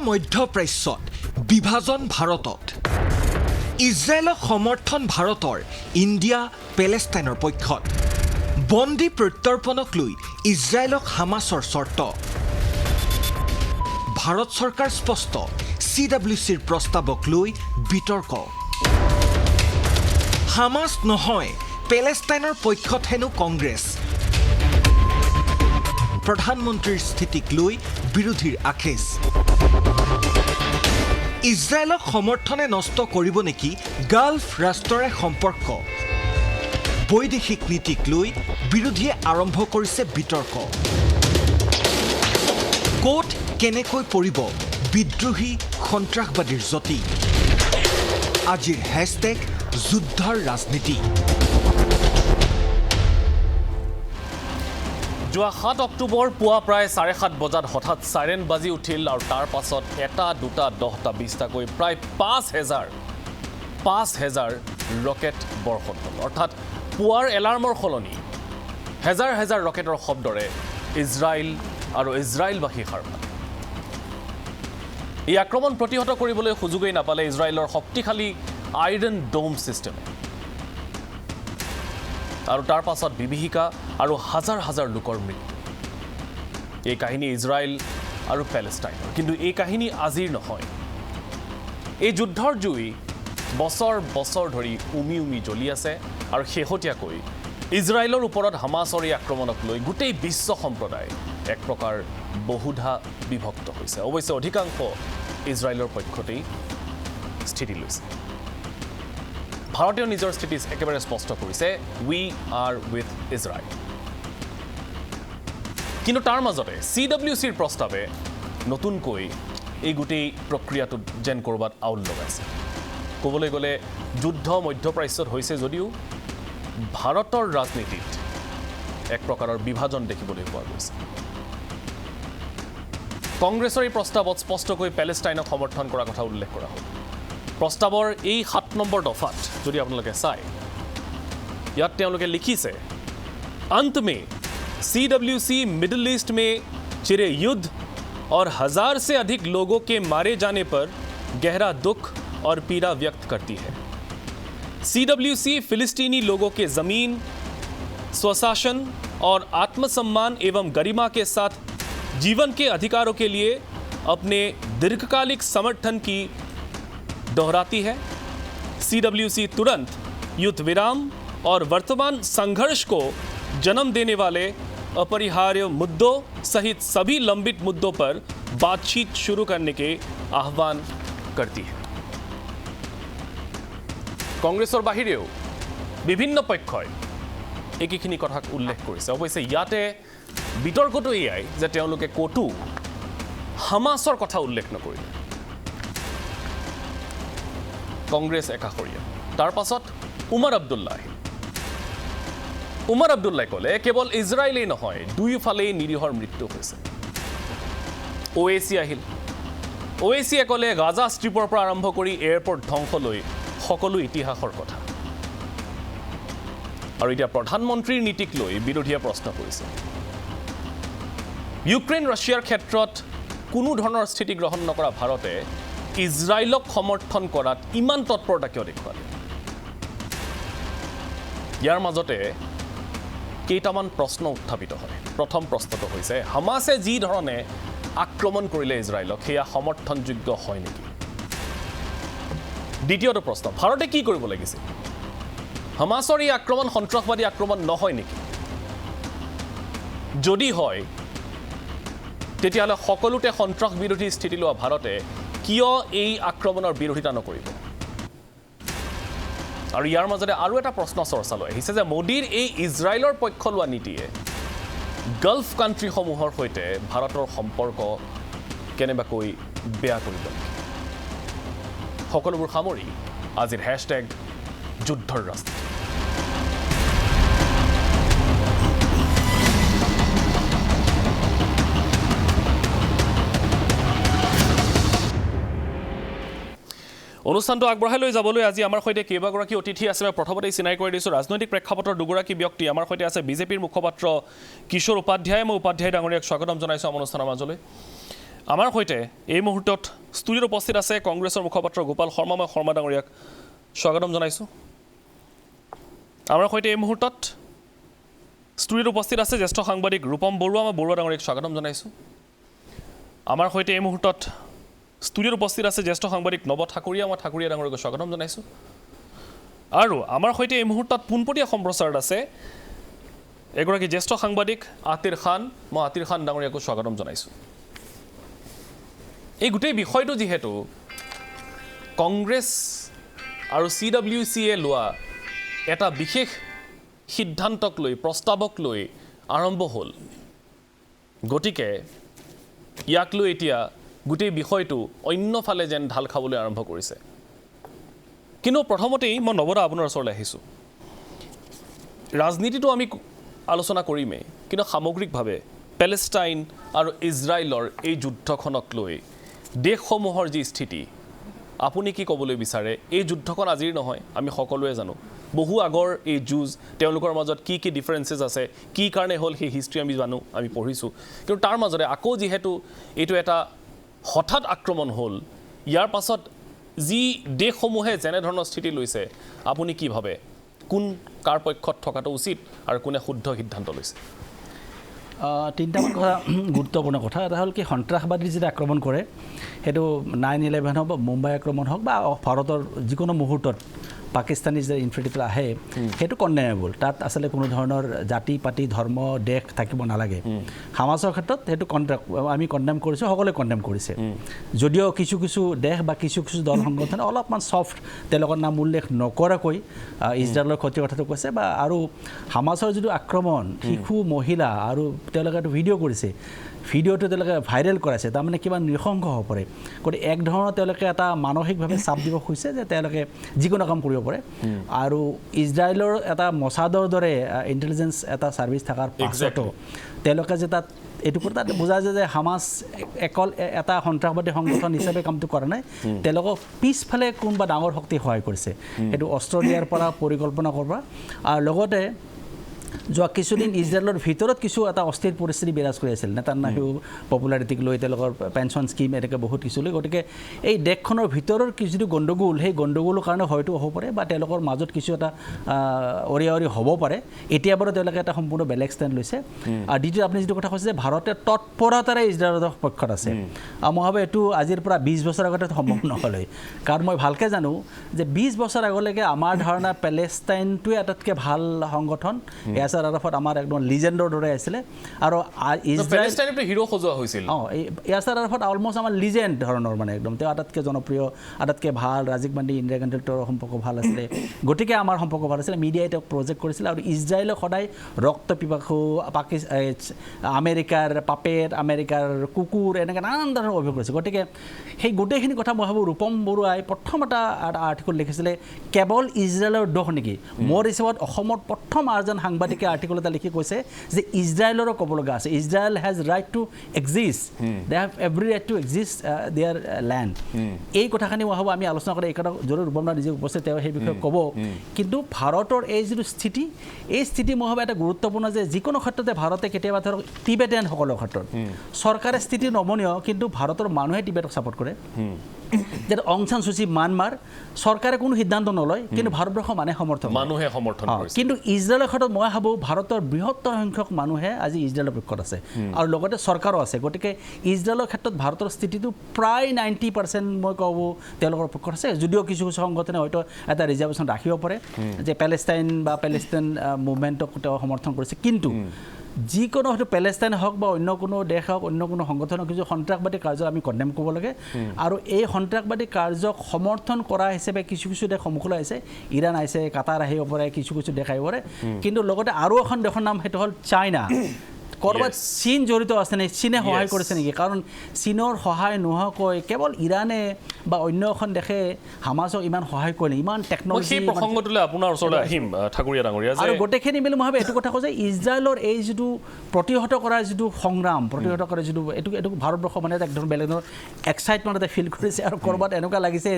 মধ্যপ্ৰাচ্যত বিভাজন ভাৰতত ইজৰাইলক সমৰ্থন ভাৰতৰ ইণ্ডিয়া পেলেষ্টাইনৰ পক্ষত বন্দী প্ৰত্যৰ্পণক লৈ ইজৰাইলক হামাছৰ চৰ্ত ভাৰত চৰকাৰ স্পষ্ট CWCৰ প্ৰস্তাৱক লৈ বিতৰ্ক হামাছ নহয় পেলেষ্টাইনৰ পক্ষত হেনো কংগ্ৰেছ প্ৰধানমন্ত্ৰীৰ স্থিতিক লৈ বিৰোধীৰ আখেজ ইজৰাইলক সমৰ্থনে নষ্ট কৰিব নেকি গালফ ৰাষ্ট্ৰৰে সম্পৰ্ক বৈদেশিক নীতিক লৈ বিৰোধীয়ে আৰম্ভ কৰিছে বিতৰ্ক কোট কেনেকৈ পৰিব বিদ্ৰোহী সন্ত্ৰাসবাদীৰ জতি আজিৰ হেশটেগ যুদ্ধৰ ৰাজনীতি যোৱা 7 অক্টোবৰ পুৱা প্ৰায় 7:30 বজাত হঠাৎ সাইৰেন বাজি উঠিল আৰু তাৰ পাছত 1, 2, 10, 20 কৈ প্ৰায় 5,000 ৰকেট বৰ্ষণ হ'ল অৰ্থাৎ পুৱাৰ এলাৰ্মৰ সলনি হেজাৰ হেজাৰ ৰকেটৰ শব্দৰে ইজৰাইল আৰু ইজৰাইলবাসী সাৰ পালে এই আক্ৰমণ প্ৰতিহত কৰিবলৈ সুযোগেই নাপালে ইজৰাইলৰ শক্তিশালী আইৰন ডোম সিস্টেমে আৰু তাৰ পাছত বিভীষিকা আৰু হাজাৰ হাজাৰ লোকৰ মৃত্যু এই কাহিনী ইজৰাইল আৰু পেলেষ্টাইনৰ কিন্তু এই কাহিনী আজিৰ নহয় এই যুদ্ধৰ জুই বছৰ বছৰ ধৰি উমি উমি জ্বলি আছে আৰু শেহতীয়াকৈ ইজৰাইলৰ ওপৰত হামাছৰ এই আক্ৰমণক লৈ গোটেই বিশ্ব সম্প্ৰদায় এক প্ৰকাৰ বহুধা বিভক্ত হৈছে অৱশ্যে অধিকাংশ ইজৰাইলৰ পক্ষতেই স্থিতি লৈছে ভাৰতীয় নিজৰ স্থিতি একেবাৰে স্পষ্ট কৰিছে উই আৰ উইথ ইজৰাইল কিন্তু তাৰ মাজতে CWCৰ প্ৰস্তাৱে নতুনকৈ এই গোটেই প্ৰক্ৰিয়াটোত যেন কৰবাত আউল লগাইছে ক'বলৈ গ'লে যুদ্ধ মধ্যপ্ৰাচ্যত হৈছে যদিও ভাৰতৰ ৰাজনীতিত এক প্ৰকাৰৰ বিভাজন দেখিবলৈ পোৱা গৈছে কংগ্ৰেছৰ এই প্ৰস্তাৱত স্পষ্টকৈ পেলেষ্টাইনক সমৰ্থন কৰাৰ কথা উল্লেখ কৰা হ'ল প্ৰস্তাৱৰ এই 7 নম্বৰ দফাত যদি আপোনালোকে চাই ইয়াত তেওঁলোকে লিখিছে अंत में CWC मिडिल ईस्ट में चिरे युद्ध और 1000 से अधिक लोगों के मारे जाने पर गहरा दुख और पीड़ा व्यक्त करती है CWC फिलिस्तीनी लोगों के जमीन स्वशासन और आत्मसम्मान एवं गरिमा के साथ जीवन के अधिकारों के लिए अपने दीर्घकालिक समर्थन की दोहराती है CWC तुरंत युद्ध विराम और वर्तमान संघर्ष को जन्म देने वाले अपरिहार्य मुद्दों सहित सभी लंबित मुद्दों पर बातचीत शुरू करने के आह्वान करती है কংগ্ৰেছৰ বাহিৰেও বিভিন্ন পক্ষই একেখিনি কথা উল্লেখ কৰিছে অৱশ্যে ইয়াতে বিতৰ্কটো এয়াই যে তেওঁলোকে কোটো হামাছৰ কথা উল্লেখ নকৰিলে কংগ্ৰেছ একাষৰীয়া তাৰ পাছত উমৰ আব্দুল্লাহ ক'লে কেৱল ইজৰাইলেই নহয় দুয়োফালেই নিৰীহৰ মৃত্যু হৈছে OAC আহিল OACয়ে ক'লে গাজা ষ্ট্ৰিপৰ পৰা আৰম্ভ কৰি এয়াৰপৰ্ট ধ্বংসলৈ সকলো ইতিহাসৰ কথা আৰু এতিয়া প্ৰধানমন্ত্ৰীৰ নীতিক লৈ বিৰোধীয়ে প্ৰশ্ন কৰিছে ইউক্ৰেইন ৰাছিয়াৰ ক্ষেত্ৰত কোনো ধৰণৰ স্থিতি গ্ৰহণ নকৰা ভাৰতে ইজৰাইলক সমৰ্থন কৰাত ইমান তৎপৰতা কিয় দেখুৱালে ইয়াৰ মাজতে কেইটামান প্ৰশ্ন উত্থাপিত হয় প্ৰথম প্ৰশ্নটো হৈছে হামাছে যি ধৰণে আক্ৰমণ কৰিলে ইজৰাইলক সেয়া সমৰ্থনযোগ্য হয় নেকি দ্বিতীয়টো প্ৰশ্ন ভাৰতে কি কৰিব লাগিছিল হামাছৰ এই আক্ৰমণ সন্ত্ৰাসবাদী আক্ৰমণ নহয় নেকি যদি হয় তেতিয়াহ'লে সকলোতে সন্ত্ৰাস বিৰোধী স্থিতি লোৱা ভাৰতে কিয় এই আক্ৰমণৰ বিৰোধিতা নকৰিব আৰু ইয়াৰ মাজতে আৰু এটা প্ৰশ্ন চৰ্চালৈ আহিছে যে মোদীৰ এই ইজৰাইলৰ পক্ষ লোৱা নীতিয়ে গালফ কাণ্ট্ৰিসমূহৰ সৈতে ভাৰতৰ সম্পৰ্ক কেনেবাকৈ বেয়া কৰিব নেকি সকলোবোৰ সামৰি আজিৰ হেশটেগ যুদ্ধৰ ৰাজনীতি অনুষ্ঠানটো আগবঢ়াই লৈ যাবলৈ আজি আমাৰ সৈতে কেইবাগৰাকী অতিথি আছে প্ৰথমতে চিনাই কৰি দিছোঁ ৰাজনৈতিক প্ৰেক্ষাপটৰ দুগৰাকী ব্যক্তি আমাৰ সৈতে আছে বিজেপিৰ মুখপাত্ৰ কিশোৰ উপাধ্যায় মই উপাধ্যায় ডাঙৰীয়াক স্বাগতম জনাইছোঁ অনুষ্ঠানৰ মাজলৈ আমাৰ সৈতে এই মুহূৰ্তত ষ্টুডিঅ'ত উপস্থিত আছে কংগ্ৰেছৰ মুখপাত্ৰ গোপাল শৰ্মা। মই শৰ্মা ডাঙৰীয়াক স্বাগতম জনাইছোঁ। আমাৰ সৈতে এই মুহূৰ্তত ষ্টুডিঅ'ত উপস্থিত আছে জ্যেষ্ঠ সাংবাদিক ৰূপম বৰুৱা। মই বৰুৱা ডাঙৰীয়াক স্বাগতম জনাইছোঁ। আমাৰ সৈতে এই মুহূৰ্তত ষ্টুডিঅ'ত উপস্থিত আছে জ্যেষ্ঠ সাংবাদিক নৱ ঠাকুৰীয়া। মই ঠাকুৰীয়া ডাঙৰীয়াক স্বাগতম জনাইছোঁ। আৰু আমাৰ সৈতে এই মুহূৰ্তত পোনপটীয়া সম্প্ৰচাৰত আছে এগৰাকী জ্যেষ্ঠ সাংবাদিক আতিৰ খান। মই আতিৰ খান ডাঙৰীয়াকো স্বাগতম জনাইছোঁ। এই গোটেই বিষয়টো যিহেতু কংগ্ৰেছ আৰু CWCয়ে লোৱা এটা বিশেষ সিদ্ধান্তক লৈ প্ৰস্তাৱক লৈ আৰম্ভ হ'ল, গতিকে ইয়াক লৈ এতিয়া গোটেই বিষয়টো অন্যফালে যেন ঢাল খাবলৈ আৰম্ভ কৰিছে। কিন্তু প্ৰথমতেই মই নৱদা আপোনাৰ ওচৰলৈ আহিছোঁ। ৰাজনীতিটো আমি আলোচনা কৰিমেই, কিন্তু সামগ্ৰিকভাৱে পেলেষ্টাইন আৰু ইজৰাইলৰ এই যুদ্ধখনক লৈ দেশসমূহৰ যি স্থিতি, আপুনি কি ক'বলৈ বিচাৰে? এই যুদ্ধখন আজিৰ নহয়, আমি সকলোৱে জানো। বহু আগৰ এই যুঁজ, তেওঁলোকৰ মাজত কি কি ডিফাৰেঞ্চেছ আছে, কি কাৰণে হ'ল সেই হিষ্ট্ৰী আমি জানো, আমি পঢ়িছোঁ। কিন্তু তাৰ মাজতে আকৌ যিহেতু এইটো এটা হঠাৎ আক্ৰমণ হ'ল, ইয়াৰ পাছত যি দেশসমূহে যেনেধৰণৰ স্থিতি লৈছে, আপুনি কি ভাবে কোন কাৰ পক্ষত থকাটো উচিত আৰু কোনে শুদ্ধ সিদ্ধান্ত লৈছে? তিনিটামান কথা, গুৰুত্বপূৰ্ণ কথা। এটা হ'ল কি, সন্ত্ৰাসবাদী যেতিয়া আক্ৰমণ কৰে, সেইটো 9/11 হওক বা মুম্বাই আক্ৰমণ হওক বা ভাৰতৰ যিকোনো মুহূৰ্তত পাকিস্তানী যে ইনফ্ৰেটিকেল আহে, সেইটো কণ্ডেমেবল। তাত আচলতে কোনো ধৰণৰ জাতি পাতি ধৰ্ম দেশ থাকিব নালাগে। হামাছৰ ক্ষেত্ৰত সেইটো আমি কণ্ডেম কৰিছোঁ, সকলোৱে কণ্ডেম কৰিছে। যদিও কিছু কিছু দেশ বা কিছু কিছু দল সংগঠনে অলপমান ছফ্ট, তেওঁলোকৰ নাম উল্লেখ নকৰাকৈ ইজৰাইলৰ ক্ষতিৰ কথাটো কৈছে। বা আৰু হামাছৰ যিটো আক্ৰমণ, শিশু মহিলা, আৰু তেওঁলোকে এইটো ভিডিঅ' কৰিছে, ভিডিঅ'টো তেওঁলোকে ভাইৰেল কৰাইছে, তাৰমানে কিমান নৃশংস হ'ব পাৰে। গতিকে এক ধৰণৰ তেওঁলোকে এটা মানসিকভাৱে চাপ দিব খুজিছে যে তেওঁলোকে যিকোনো কাম কৰিব পাৰে। আৰু ইজৰাইলৰ এটা মছাদৰ দৰে ইণ্টেলিজেঞ্চ এটা ছাৰ্ভিচ থকাৰ পাছতো তেওঁলোকে যে তাত এইটো কথা বুজা যায় যে হামাছ অকল এটা সন্ত্ৰাসবাদী সংগঠন হিচাপে কামটো কৰা নাই, তেওঁলোকক পিছফালে কোনোবা ডাঙৰ শক্তিয়ে সহায় কৰিছে। সেইটো অস্ত্ৰ দিয়াৰ পৰা পৰিকল্পনা কৰা। আৰু লগতে যোৱা কিছুদিন ইজৰাইলৰ ভিতৰত কিছু এটা অস্থিৰ পৰিস্থিতি বিৰাজ কৰি আছিল, নেতান্যাহু পপুলাৰিটিক লৈ, তেওঁলোকৰ পেঞ্চন স্কিম, এনেকৈ বহুত কিছু লৈ। গতিকে এই দেশখনৰ ভিতৰৰ যিটো গণ্ডগোল, সেই গণ্ডগোলৰ কাৰণে হয়তো হ'ব পাৰে বা তেওঁলোকৰ মাজত কিছু এটা অৰি হ'ব পাৰে। এতিয়া বাৰু তেওঁলোকে এটা সম্পূৰ্ণ বেলেগ ষ্টেণ্ড লৈছে। আৰু দ্বিতীয়, আপুনি যিটো কথা কৈছে যে ভাৰতে তৎপৰতাৰে ইজৰাইলৰ পক্ষত আছে, মই ভাবোঁ এইটো আজিৰ পৰা 20 বছৰ আগতে সম্ভৱ নহ'লে। কাৰণ মই ভালকৈ জানো যে 20 বছৰ আগলৈকে আমাৰ ধাৰণা পেলেষ্টাইনটোৱে আটাইতকৈ ভাল সংগঠন। ইয়াছাৰ আৰাফাত আমাৰ একদম লিজেণ্ডৰ দৰে আছিলে। আৰু ইজৰাইল হিৰো সজোৱা হৈছিল। ইয়াছাৰ আৰাফাত অলমষ্ট আমাৰ লিজেণ্ড ধৰণৰ, মানে একদম তেওঁ আটাইতকৈ জনপ্ৰিয়, আটাইতকৈ ভাল। ৰাজীৱ গান্ধী, ইন্দিৰা গান্ধীৰ সম্পৰ্ক ভাল আছিলে, গতিকে আমাৰ সম্পৰ্ক ভাল আছিলে। মিডিয়াই তেওঁক প্ৰজেক্ট কৰিছিলে। আৰু ইজৰাইলক সদায় ৰক্ত পিপাসু, আমেৰিকাৰ পাপেট, আমেৰিকাৰ কুকুৰ, এনেকৈ নানান ধৰণৰ অভিযোগ কৰিছে। গতিকে সেই গোটেইখিনি কথা মই ভাবোঁ ৰূপম বৰুৱাই প্ৰথম এটা আৰ্টিকল লিখিছিলে, কেৱল ইজৰাইলৰ দোষ নেকি? মোৰ হিচাপত অসমৰ প্ৰথম এজন সাংবাদিকে আৰ্টিকল এটা লিখি কৈছে যে ইজৰাইলৰো ক'ব লগা আছে, Israel has right to exist, they have every right to exist their land. এই কথাখিনি মই ভাবোঁ আমি আলোচনা কৰি, এই কথা যদি ৰূপমদা নিজে উপস্থিত, তেওঁ সেই বিষয়ে ক'ব। কিন্তু ভাৰতৰ এই যিটো স্থিতি, এই স্থিতি মই ভাবোঁ এটা গুৰুত্বপূৰ্ণ, যে যিকোনো ক্ষেত্ৰতে ভাৰতে কেতিয়াবা ধৰক টিবেটিয়ানসকলৰ ক্ষেত্ৰত চৰকাৰে স্থিতি নমনীয়, কিন্তু ভাৰতৰ মানুহে টিবেটক ছাপোৰ্ট কৰে। যেনে অং সান সূচী ম্যানমাৰ, চৰকাৰে কোনো সিদ্ধান্ত নলয়, কিন্তু ভাৰতবৰ্ষৰ মানুহে সমৰ্থন কৰে। কিন্তু ইজৰাইলৰ ক্ষেত্ৰত মই ভাবোঁ ভাৰতৰ বৃহত্তৰ সংখ্যক মানুহে আজি ইজৰাইলৰ পক্ষত আছে, আৰু লগতে চৰকাৰো আছে। গতিকে ইজৰাইলৰ ক্ষেত্ৰত ভাৰতৰ স্থিতিটো প্ৰায় 90% মই ক'ব তেওঁলোকৰ পক্ষত আছে। যদিও কিছু কিছু সংগঠনে হয়তো এটা ৰিজাৰ্ভেশ্যন ৰাখিব পাৰে যে পেলেষ্টাইন মুভমেণ্টক তেওঁ সমৰ্থন কৰিছে। কিন্তু যিকোনো হয়তো পেলেষ্টাইন হওক বা অন্য কোনো দেশ হওক, অন্য কোনো সংগঠন হওক, কিছু সন্ত্ৰাসবাদী কাৰ্য আমি কণ্ডেম কৰিব লাগে। আৰু এই সন্ত্ৰাসবাদী কাৰ্যক সমৰ্থন কৰা হিচাপে কিছু কিছু দেশ সন্মুখলৈ আহিছে, ইৰাণ আহিছে, কাটাৰ আহিব পাৰে, কিছু কিছু দেশ আহিব পাৰে। কিন্তু লগতে আৰু এখন দেশৰ নাম, সেইটো হ'ল চাইনা। ক'ৰবাত চীন জড়িত আছে নেকি? চীনে সহায় কৰিছে নেকি? কাৰণ চীনৰ সহায় নোহোৱাকৈ কেৱল ইৰাণে বা অন্য এখন দেশে হামাছক ইমান সহায় কৰিলে, ইমান টেকন'লজি। প্ৰসংগটোলৈ আপোনাৰ ওচৰলৈ আহিম ঠাকুৰীয়া ডাঙৰীয়া। আৰু গোটেইখিনি মিলি মই ভাবোঁ এইটো কথা কওঁ যে ইজৰাইলৰ এই যিটো প্ৰতিহত কৰাৰ যিটো সংগ্ৰাম, প্ৰতিহত কৰাৰ যিটো এইটো ভাৰতবৰ্ষ মানে একদম বেলেগ ধৰণৰ এক্সাইটমেণ্ট এটা ফিল কৰিছে। আৰু ক'ৰবাত এনেকুৱা লাগিছে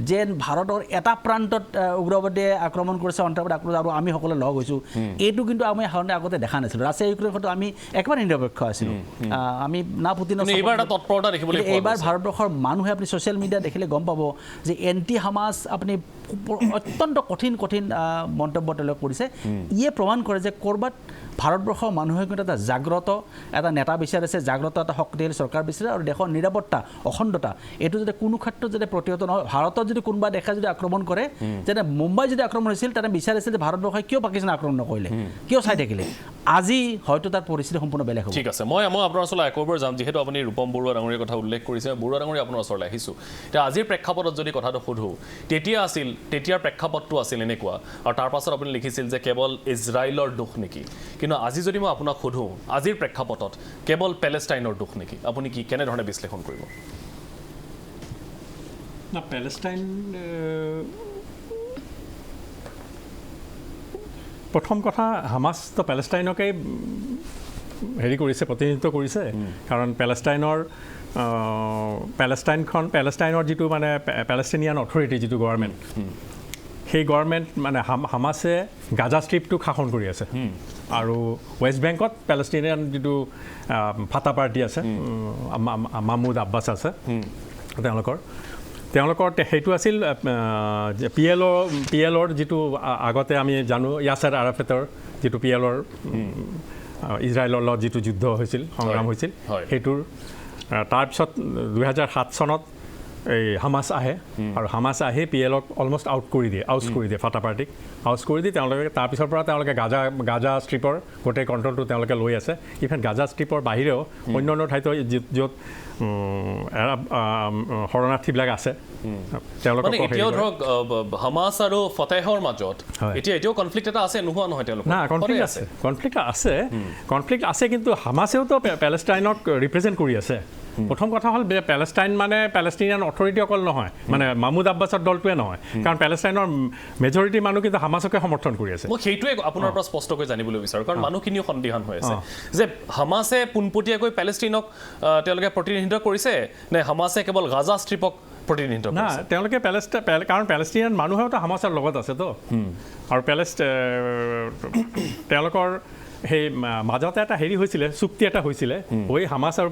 যেন ভাৰতৰ এটা প্ৰান্তত উগ্ৰবাদীয়ে আক্ৰমণ কৰিছে, সন্ত্ৰাসবাদী আক্ৰমণ, আৰু আমি সকলোৱে লগ হৈছোঁ। এইটো কিন্তু আমি সাধাৰণতে আগতে দেখা নাছিলোঁ। ৰাছিয়া ইউক্ৰেইনৰ ক্ষেত্ৰত আমি একেবাৰে নিৰপেক্ষ আছিলোঁ আমি না পুতিনক এইবাৰ এটা তৎপৰতা দেখিবলৈ পোৱা এইবাৰ গৈছে। ভাৰতবৰ্ষৰ মানুহে আপুনি ছ'চিয়েল মিডিয়া দেখিলে গম পাব যে এণ্টি হামাছ আপুনি অত্যন্ত কঠিন মন্তব্য তেওঁলোকে কৰিছে ইয়ে প্ৰমাণ কৰে যে ক'ৰবাত ভাৰতবৰ্ষৰ মানুহে কিন্তু এটা জাগ্ৰত এটা নেতা বিচাৰিছে জাগ্ৰত এটা শক্তিশালী চৰকাৰ বিচাৰে আৰু দেশৰ নিৰাপত্তা অখণ্ডতা এইটো যদি কোনো ক্ষেত্ৰত যদি প্ৰতিহত নহয় ভাৰতত যদি কোনোবা দেশে যদি আক্ৰমণ কৰে যেনে মুম্বাই যদি আক্ৰমণ হৈছিল তাতে বিচাৰিছিল যে ভাৰতবৰ্ষই কিয় পাকিস্তান আক্ৰমণ নকৰিলে কিয় চাই থাকিলে আজি হয়তো তাৰ পৰিস্থিতি সম্পূৰ্ণ বেলেগ হ'ব ঠিক আছে মই আপোনাৰ ওচৰলৈ একবাৰ যাম যিহেতু আপুনি ৰূপম বৰুৱা ডাঙৰীৰ কথা উল্লেখ কৰিছে বৰুৱা ডাঙৰী আপোনাৰ ওচৰলৈ আহিছোঁ এতিয়া আজিৰ প্ৰেক্ষাপটত যদি কথাটো সোধোঁ তেতিয়াৰ প্ৰেক্ষাপটটো আছিল এনেকুৱা আৰু তাৰ পাছত আপুনি লিখিছিল যে কেৱল ইজৰাইলৰ দোষ নেকি কিন্তু আজি যদি মই আপোনাক সোধোঁ আজিৰ প্ৰেক্ষাপটত কেৱল পেলেষ্টাইনৰ দোষ নেকি আপুনি কি কেনেধৰণে বিশ্লেষণ কৰিব না পেলেষ্টাইন প্ৰথম কথা হামাছ তো পেলেষ্টাইনকে হেৰি কৰিছে প্ৰতিনিধিত্ব কৰিছে কাৰণ পেলেষ্টাইনৰ যিটো মানে পেলেষ্টাইনিয়ান অথৰিটি যিটো গভৰ্ণমেণ্ট সেই গভৰ্ণমেণ্ট মানে হামাছে গাজা ষ্ট্ৰিপটোক শাসন কৰি আছে আৰু ৱেষ্ট বেংকত পেলেষ্টাইনিয়ান যিটো ফাটা পাৰ্টি আছে মাহমুদ আব্বাছ আছে তেওঁলোকৰ সেইটো আছিল PLOৰ যিটো আগতে আমি জানো য়াছাৰ আৰাফাতৰ যিটো PLOৰ ইজৰাইলৰ লগত যিটো যুদ্ধ হৈছিল সংগ্ৰাম হৈছিল সেইটোৰ তাৰপিছত 2007 চনত এই হামাছ আহে আৰু হামাছ আহি PLOক অলমষ্ট আউট কৰি দিয়ে ফাটা পাৰ্টিক আউট কৰি দি তেওঁলোকে তাৰপিছৰ পৰা তেওঁলোকে গাজা ষ্ট্ৰিপৰ গোটেই কণ্ট্ৰলটো তেওঁলোকে লৈ আছে ইভেন গাজা ষ্ট্ৰিপৰ বাহিৰেও অন্যান্য ঠাইতো য'ত শৰণাৰ্থীবিলাক আছে তেওঁলোকৰ এতিয়াও ধৰক হামাছ আৰু ফতেহৰ মাজত এতিয়াও কনফ্লিক্ট এটা আছে নোহোৱা নহয় তেওঁলোকৰ না কনফ্লিক্ট আছে কিন্তু হামাছেওতো পেলেষ্টাইনক ৰিপ্ৰেজেণ্ট কৰি আছে প্ৰথম কথা হ'ল পেলেষ্টাইন মানে পেলেষ্টিনিয়ান অথৰিটি অকল নহয় মানে মাহমুদ আব্বাছৰ দলটোৱে নহয় কাৰণ পেলেষ্টাইনৰ মেজৰিটি মানুহ কিন্তু হামাছকে সমৰ্থন কৰি আছে মই সেইটোৱে আপোনাৰ পৰা স্পষ্টকৈ জানিবলৈ বিচাৰোঁ কাৰণ মানুহখিনিও সন্দিহান হৈ আছে যে হামাছে পোনপটীয়াকৈ পেলেষ্টিনক তেওঁলোকে প্ৰতিনিধিত্ব কৰিছে নে হামাছে কেৱল গাজা ষ্ট্ৰিপক প্ৰতিনিধিত্ব না কৰিছে তেওঁলোকে কাৰণ পেলেষ্টিনিয়ান মানুহেওতো হামাছৰ লগত আছেতো আৰু তেওঁলোকৰ সেই মাজতে এটা হেৰি হৈছিলে চুক্তি এটা হৈছিলে হৈ হামাছ আৰু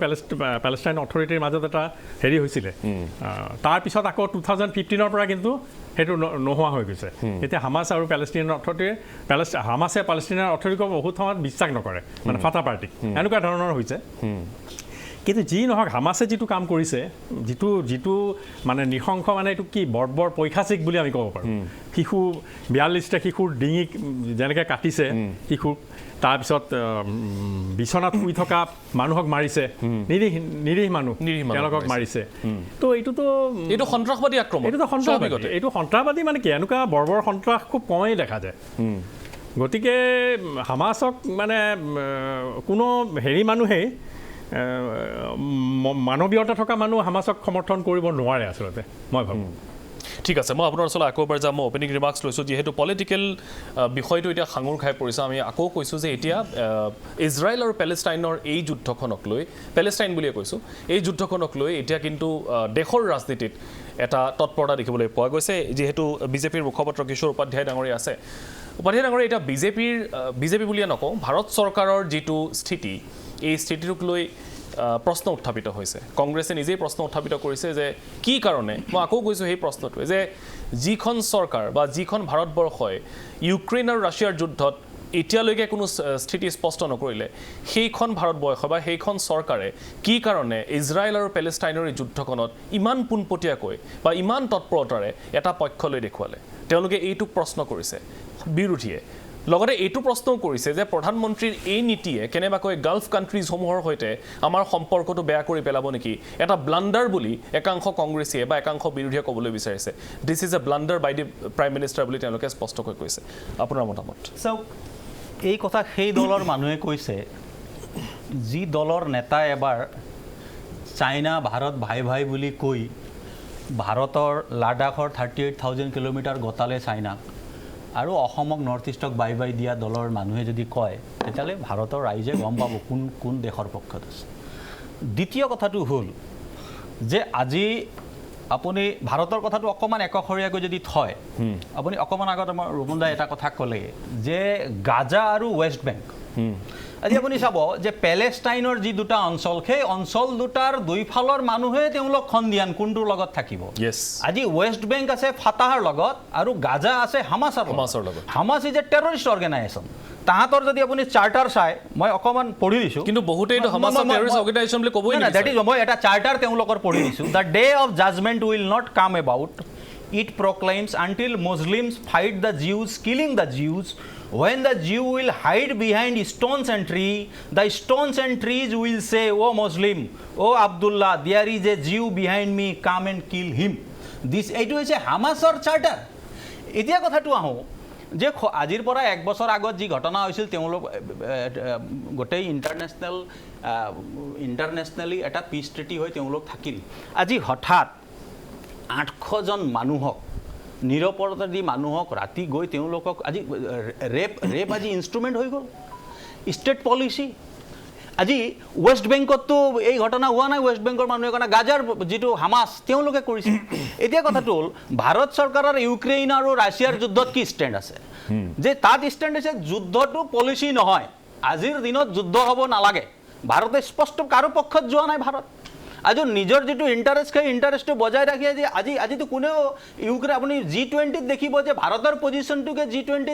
পেলেষ্টাইন অথৰিটিৰ মাজত এটা হেৰি হৈছিলে তাৰপিছত আকৌ 2015 পৰা কিন্তু সেইটো নোহোৱা হৈ গৈছে এতিয়া হামাছ আৰু পেলেষ্টিনিয়ান অথৰিটিয়ে হামাছে পেলেষ্টিনিয়ান অথৰিটিক বহুত সময়ত বিশ্বাস নকৰে মানে ফাটা পাৰ্টিক এনেকুৱা ধৰণৰ হৈছে কিন্তু যি নহওক হামাছে যিটো কাম কৰিছে যিটো মানে নৃশংস মানে এইটো কি বৰ্বৰ পৈশাচিক বুলি আমি ক'ব পাৰোঁ 42টা শিশুৰ ডিঙি যেনেকৈ কাটিছে শিশুক তাৰপিছত বিচনাত শুই থকা মানুহক মাৰিছে নিৰীহ মানুহ তেওঁলোকক মাৰিছে তো এইটো সন্ত্ৰাসবাদী আক্ৰমণ এইটো সন্ত্ৰাসবাদী মানে কি এনেকুৱা বৰ্বৰ সন্ত্ৰাস খুব কমেই দেখা যায় গতিকে হামাছক মানে কোনো হেৰি মানুহেই মানৱীয়তা থকা মানুহ হামাছক সমৰ্থন কৰিব নোৱাৰে আচলতে মই ভাবোঁ ঠিক আছে মই আপোনাৰ ওচৰলৈ আকৌ এবাৰ যাম মই অপেনিং ৰিমাৰ্কছ লৈছোঁ যিহেতু পলিটিকেল বিষয়টো এতিয়া সাঙুৰ খাই পৰিছে আমি আকৌ কৈছোঁ যে এতিয়া ইজৰাইল আৰু পেলেষ্টাইনৰ এই যুদ্ধখনক লৈ পেলেষ্টাইন বুলিয়ে কৈছোঁ এই যুদ্ধখনক লৈ এতিয়া কিন্তু দেশৰ ৰাজনীতিত এটা তৎপৰতা দেখিবলৈ পোৱা গৈছে যিহেতু বিজেপিৰ মুখপাত্ৰ কিশোৰ উপাধ্যায় ডাঙৰীয়া আছে উপাধ্যায় ডাঙৰীয়া এতিয়া বিজেপি বুলিয়ে নকওঁ ভাৰত চৰকাৰৰ যিটো স্থিতি এই স্থিতিটোক লৈ প্ৰশ্ন উত্থাপিত হৈছে কংগ্ৰেছে নিজেই প্ৰশ্ন উত্থাপিত কৰিছে যে কি কাৰণে মই আকৌ কৈছোঁ সেই প্ৰশ্নটোৱে যে যিখন চৰকাৰ বা যিখন ভাৰতবৰ্ষই ইউক্ৰেইন আৰু ৰাছিয়াৰ যুদ্ধত এতিয়ালৈকে কোনো স্থিতি স্পষ্ট নকৰিলে সেইখন ভাৰতবৰ্ষ বা সেইখন চৰকাৰে কি কাৰণে ইজৰাইল আৰু পেলেষ্টাইনৰ এই যুদ্ধখনত ইমান পোনপটীয়াকৈ বা ইমান তৎপৰতাৰে এটা পক্ষলৈ দেখুৱালে তেওঁলোকে এইটোক প্ৰশ্ন কৰিছে বিৰোধীয়ে লগতে এইটো প্ৰশ্নও কৰিছে যে প্ৰধানমন্ত্ৰীৰ এই নীতিয়ে কেনেবাকৈ গাল্ফ কাণ্ট্ৰিজসমূহৰ সৈতে আমাৰ সম্পৰ্কটো বেয়া কৰি পেলাব নেকি এটা ব্লাণ্ডাৰ বুলি একাংশ কংগ্ৰেছীয়ে বা একাংশ বিৰোধীয়ে ক'বলৈ বিচাৰিছে this is a blunder by the prime minister বুলি তেওঁলোকে স্পষ্টকৈ কৈছে আপোনাৰ মতামত চাওক এই কথা সেই দলৰ মানুহে কৈছে যি দলৰ নেতা এবাৰ চাইনা ভাৰত ভাই ভাই বুলি কৈ ভাৰতৰ লাডাখৰ 38,000 কিলোমিটাৰ গতালে চাইনাক আৰু অসমক নৰ্থ ইষ্টক বাই বাই দিয়া দলৰ মানুহে যদি কয় তেতিয়াহ'লে ভাৰতৰ ৰাইজে গম পাব কোন দেশৰ পক্ষত আছে দ্বিতীয় কথাটো হ'ল যে আজি আপুনি ভাৰতৰ কথাটো অকণমান একখৰীয়াকৈ যদি থয় আপুনি অকণমান আগত আমাৰ ৰুমন দাই এটা কথা ক'লে যে গাজা আৰু ৱেষ্ট বেংক আজি আপুনি চাব যে পেলেষ্টাইনৰ যি দুটা অঞ্চল সেই অঞ্চল দুটাৰ দুইফালৰ মানুহে তেওঁলোক খন্দিয়ান কোনটোৰ লগত থাকিব আজি ৱেষ্ট বেংক আছে ফাটাহৰ লগত আৰু গাজা আছে হামাছৰ লগত Hamas is a terrorist organisation তাহাঁতৰ যদি আপুনি চাৰ্টাৰ চাই মই অকণমান পঢ়ি দিছোঁ কিন্তু বহুতেই হামাছৰ টেৰৰিষ্ট অৰ্গেনাইজেশ্যন বুলি ক'বই না দ্যাট ইজ মই এটা চাৰ্টাৰ তেওঁলোকৰ পঢ়ি দিছোঁ the day of judgement will not come about it proclaims until Muslims fight the Jews killing the Jews when the Jew will hide behind stones and tree the stones and trees will say oh Muslim oh Abdullah there is a Jew behind me come and kill him this এইটো হৈছে হামাছৰ charter এতিয়া কথাটো আহোঁ যে আজিৰ পৰা এক বছৰ আগত যি ঘটনা হৈছিল তেওঁলোক গোটেই ইণ্টাৰনেশ্যনেলি এটা পিছ ট্ৰিটি হৈ তেওঁলোক থাকিল আজি হঠাৎ 800জন মানুহক নিৰপৰাধী মানুহক ৰাতি গৈ তেওঁলোকক আজি ৰেপ আজি ইনষ্ট্ৰুমেণ্ট হৈ গ'ল ষ্টেট পলিচি আজি ৱেষ্ট বেংকততো এই ঘটনা হোৱা নাই ৱেষ্ট বেংকৰ মানুহে কাৰণে গাজাৰ যিটো হামাছ তেওঁলোকে কৰিছে এতিয়া কথাটো হ'ল ভাৰত চৰকাৰৰ ইউক্ৰেইন আৰু ৰাছিয়াৰ যুদ্ধত কি ষ্টেণ্ড আছে যে তাত ষ্টেণ্ড আছে যুদ্ধটো পলিচি নহয় আজিৰ দিনত যুদ্ধ হ'ব নালাগে ভাৰতে স্পষ্ট কাৰো পক্ষত যোৱা নাই ভাৰত আজি নিজৰ যিটো ইণ্টাৰেষ্ট সেই ইণ্টাৰেষ্টটো বজাই ৰাখি আজিতো কোনেও ইউক্ৰেইন আপুনি G20ত দেখিব যে ভাৰতৰ পজিশ্যনটোকে G20ত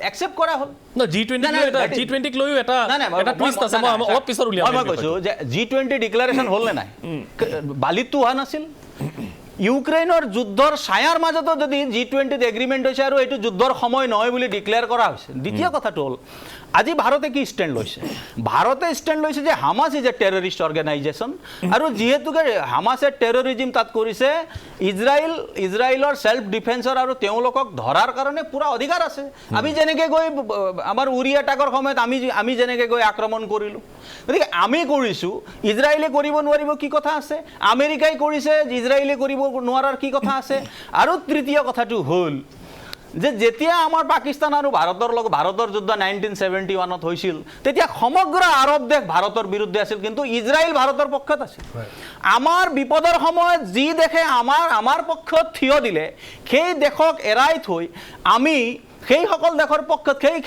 একচেপ্ট কৰা হ'ল G20ক লৈও এটা টুইষ্ট আছে মই অলপ পিছত উলিয়াম মই কৈছোঁ যে G20 ডিক্লাৰেশ্যন হ'ল নে নাই বালিতটো হোৱা নাছিল ইউক্ৰেইনৰ যুদ্ধৰ ছায়াৰ মাজতো যদি G20ত এগ্ৰিমেণ্ট হৈছে আৰু এইটো যুদ্ধৰ সময় নহয় বুলি ডিক্লেয়াৰ কৰা হৈছে দ্বিতীয় কথাটো হ'ল আজি ভাৰতে কি ষ্টেণ্ড লৈছে ভাৰতে ষ্টেণ্ড লৈছে যে Hamas is a terrorist organisation আৰু যিহেতুকে হামাছে টেৰৰিজিম তাত কৰিছে ইজৰাইলৰ ছেল্ফ ডিফেন্সৰ আৰু তেওঁলোকক ধৰাৰ কাৰণে পূৰা অধিকাৰ আছে আমি যেনেকৈ গৈ আমাৰ উৰি এটাকৰ সময়ত আমি যেনেকৈ গৈ আক্ৰমণ কৰিলোঁ গতিকে আমি কৰিছোঁ ইজৰাইলে কৰিব নোৱাৰিব কি কথা আছে আমেৰিকাই কৰিছে ইজৰাইলে কৰিব নোৱাৰাৰ কি কথা আছে আৰু তৃতীয় কথাটো হ'ল যে যেতিয়া আমাৰ পাকিস্তান আৰু ভাৰতৰ যুদ্ধ 1971ত হৈছিল তেতিয়া সমগ্ৰ আৰৱ দেশ ভাৰতৰ বিৰুদ্ধে আছিল কিন্তু ইজৰাইল ভাৰতৰ পক্ষত আছিল আমাৰ বিপদৰ সময়ত যি দেশে আমাৰ পক্ষত থিয় দিলে সেই দেশক এৰাই থৈ আমি সেইসকল দেশৰ পক্ষত সেই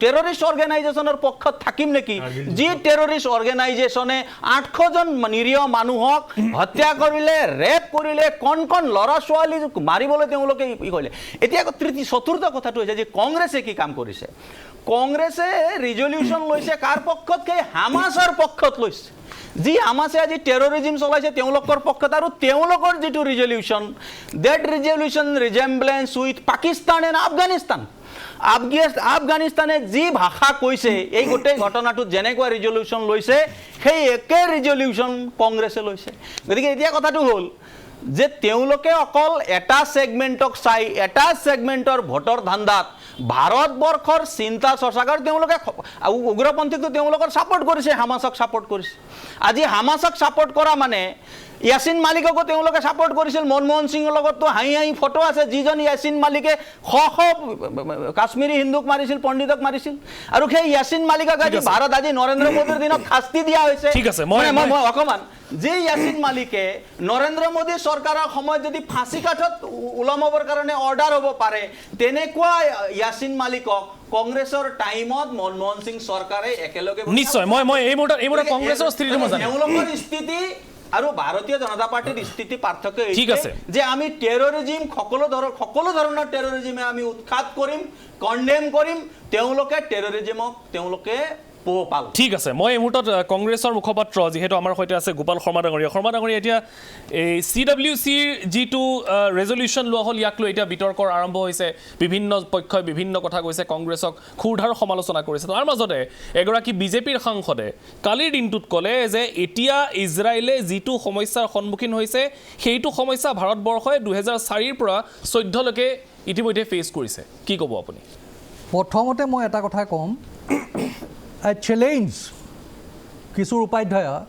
টেৰৰিষ্ট অৰ্গেনাইজেশ্যনৰ পক্ষত থাকিম নেকি যি টেৰৰিষ্ট অৰ্গেনাইজেশ্যনে 800জন নিৰীহ মানুহক হত্যা কৰিলে ৰেপ কৰিলে কণ ল'ৰা ছোৱালী মাৰিবলৈ তেওঁলোকে কৰিলে এতিয়া চতুৰ্থ কথাটো হৈছে যে কংগ্ৰেছে কি কাম কৰিছে কংগ্ৰেছে ৰিজলিউশ্যন লৈছে কাৰ পক্ষত সেই হামাছৰ পক্ষত লৈছে যি হামাছে আজি টেৰৰিজিম চলাইছে তেওঁলোকৰ পক্ষত আৰু তেওঁলোকৰ যিটো resolution that resolution resemblance with Pakistan and আফগানিস্তানে যি ভাষা কৈছে এই গোটেই ঘটনাটোত যেনেকুৱা ৰিজলিউশ্যন লৈছে সেই একে ৰিজলিউশ্যন কংগ্ৰেছে লৈছে গতিকে এতিয়া কথাটো হ'ল যে তেওঁলোকে অকল এটা ছেগমেণ্টক চাই এটা ছেগমেণ্টৰ ভোটৰ ধান্দাত ভাৰতবৰ্ষৰ চিন্তা চৰ্চা কৰি তেওঁলোকে উগ্ৰপন্থীকটো তেওঁলোকৰ ছাপোৰ্ট কৰিছে হামাছক ছাপোৰ্ট কৰিছে আজি হামাছক ছাপোৰ্ট কৰা মানে ইয়াছিন মালিককো তেওঁলোকে ছাপোৰ্ট কৰিছিল মনমোহন সিঙৰ লগততো হাঁহি ফটো আছে যিজন ইয়াছিন মালিকে শ কাশ্মীৰী হিন্দুক মাৰিছিল পণ্ডিতক মাৰিছিল আৰু সেই ইয়াছিন মালিকক আজি ভাৰত আজি নৰেন্দ্ৰ মোদীৰ দিনত শাস্তি দিয়া হৈছে মই অকণমান যে ইয়াছিন মালিকে নৰেন্দ্ৰ মোদী চৰকাৰৰ সময়ত যদি ফাঁচি কাঠত ওলমাবৰ কাৰণে অৰ্ডাৰ হ'ব পাৰে তেনেকুৱা ইয়াছিন মালিকক কংগ্ৰেছৰ টাইমত মনমোহন সিং চৰকাৰে একেলগে নিশ্চয় মই এই মুহূৰ্তত কংগ্ৰেছৰ স্থিতিটো মই জানো তেওঁলোকৰ স্থিতি আৰু ভাৰতীয় জনতা পাৰ্টিৰ স্থিতি পাৰ্থক্য এইটোৱে যে আমি টেৰৰিজিম সকলো ধৰণৰ টেৰৰিজিমে আমি উৎখাত কৰিম কণ্ডেম কৰিম তেওঁলোকে টেৰৰিজিমক তেওঁলোকে ঠিক আছে মই এই মুহূৰ্তত কংগ্ৰেছৰ মুখপাত্ৰ যিহেতু আমাৰ সৈতে আছে গোপাল শৰ্মা ডাঙৰীয়া এতিয়া এই CWCৰ যিটো ৰেজলিউশ্যন লোৱা হ'ল ইয়াক লৈ এতিয়া বিতৰ্কৰ আৰম্ভ হৈছে বিভিন্ন পক্ষই বিভিন্ন কথা কৈছে কংগ্ৰেছক খুৰধাৰ সমালোচনা কৰিছে তাৰ মাজতে এগৰাকী বিজেপিৰ সাংসদে কালিৰ দিনটোত ক'লে যে এতিয়া ইজৰাইলে যিটো সমস্যাৰ সন্মুখীন হৈছে সেইটো সমস্যা ভাৰতবৰ্ষই 2004ৰ পৰা 14লৈকে ইতিমধ্যে ফেচ কৰিছে কি ক'ব আপুনি প্ৰথমতে মই এটা কথা ক'ম I challenge Kishore Upadhyaya,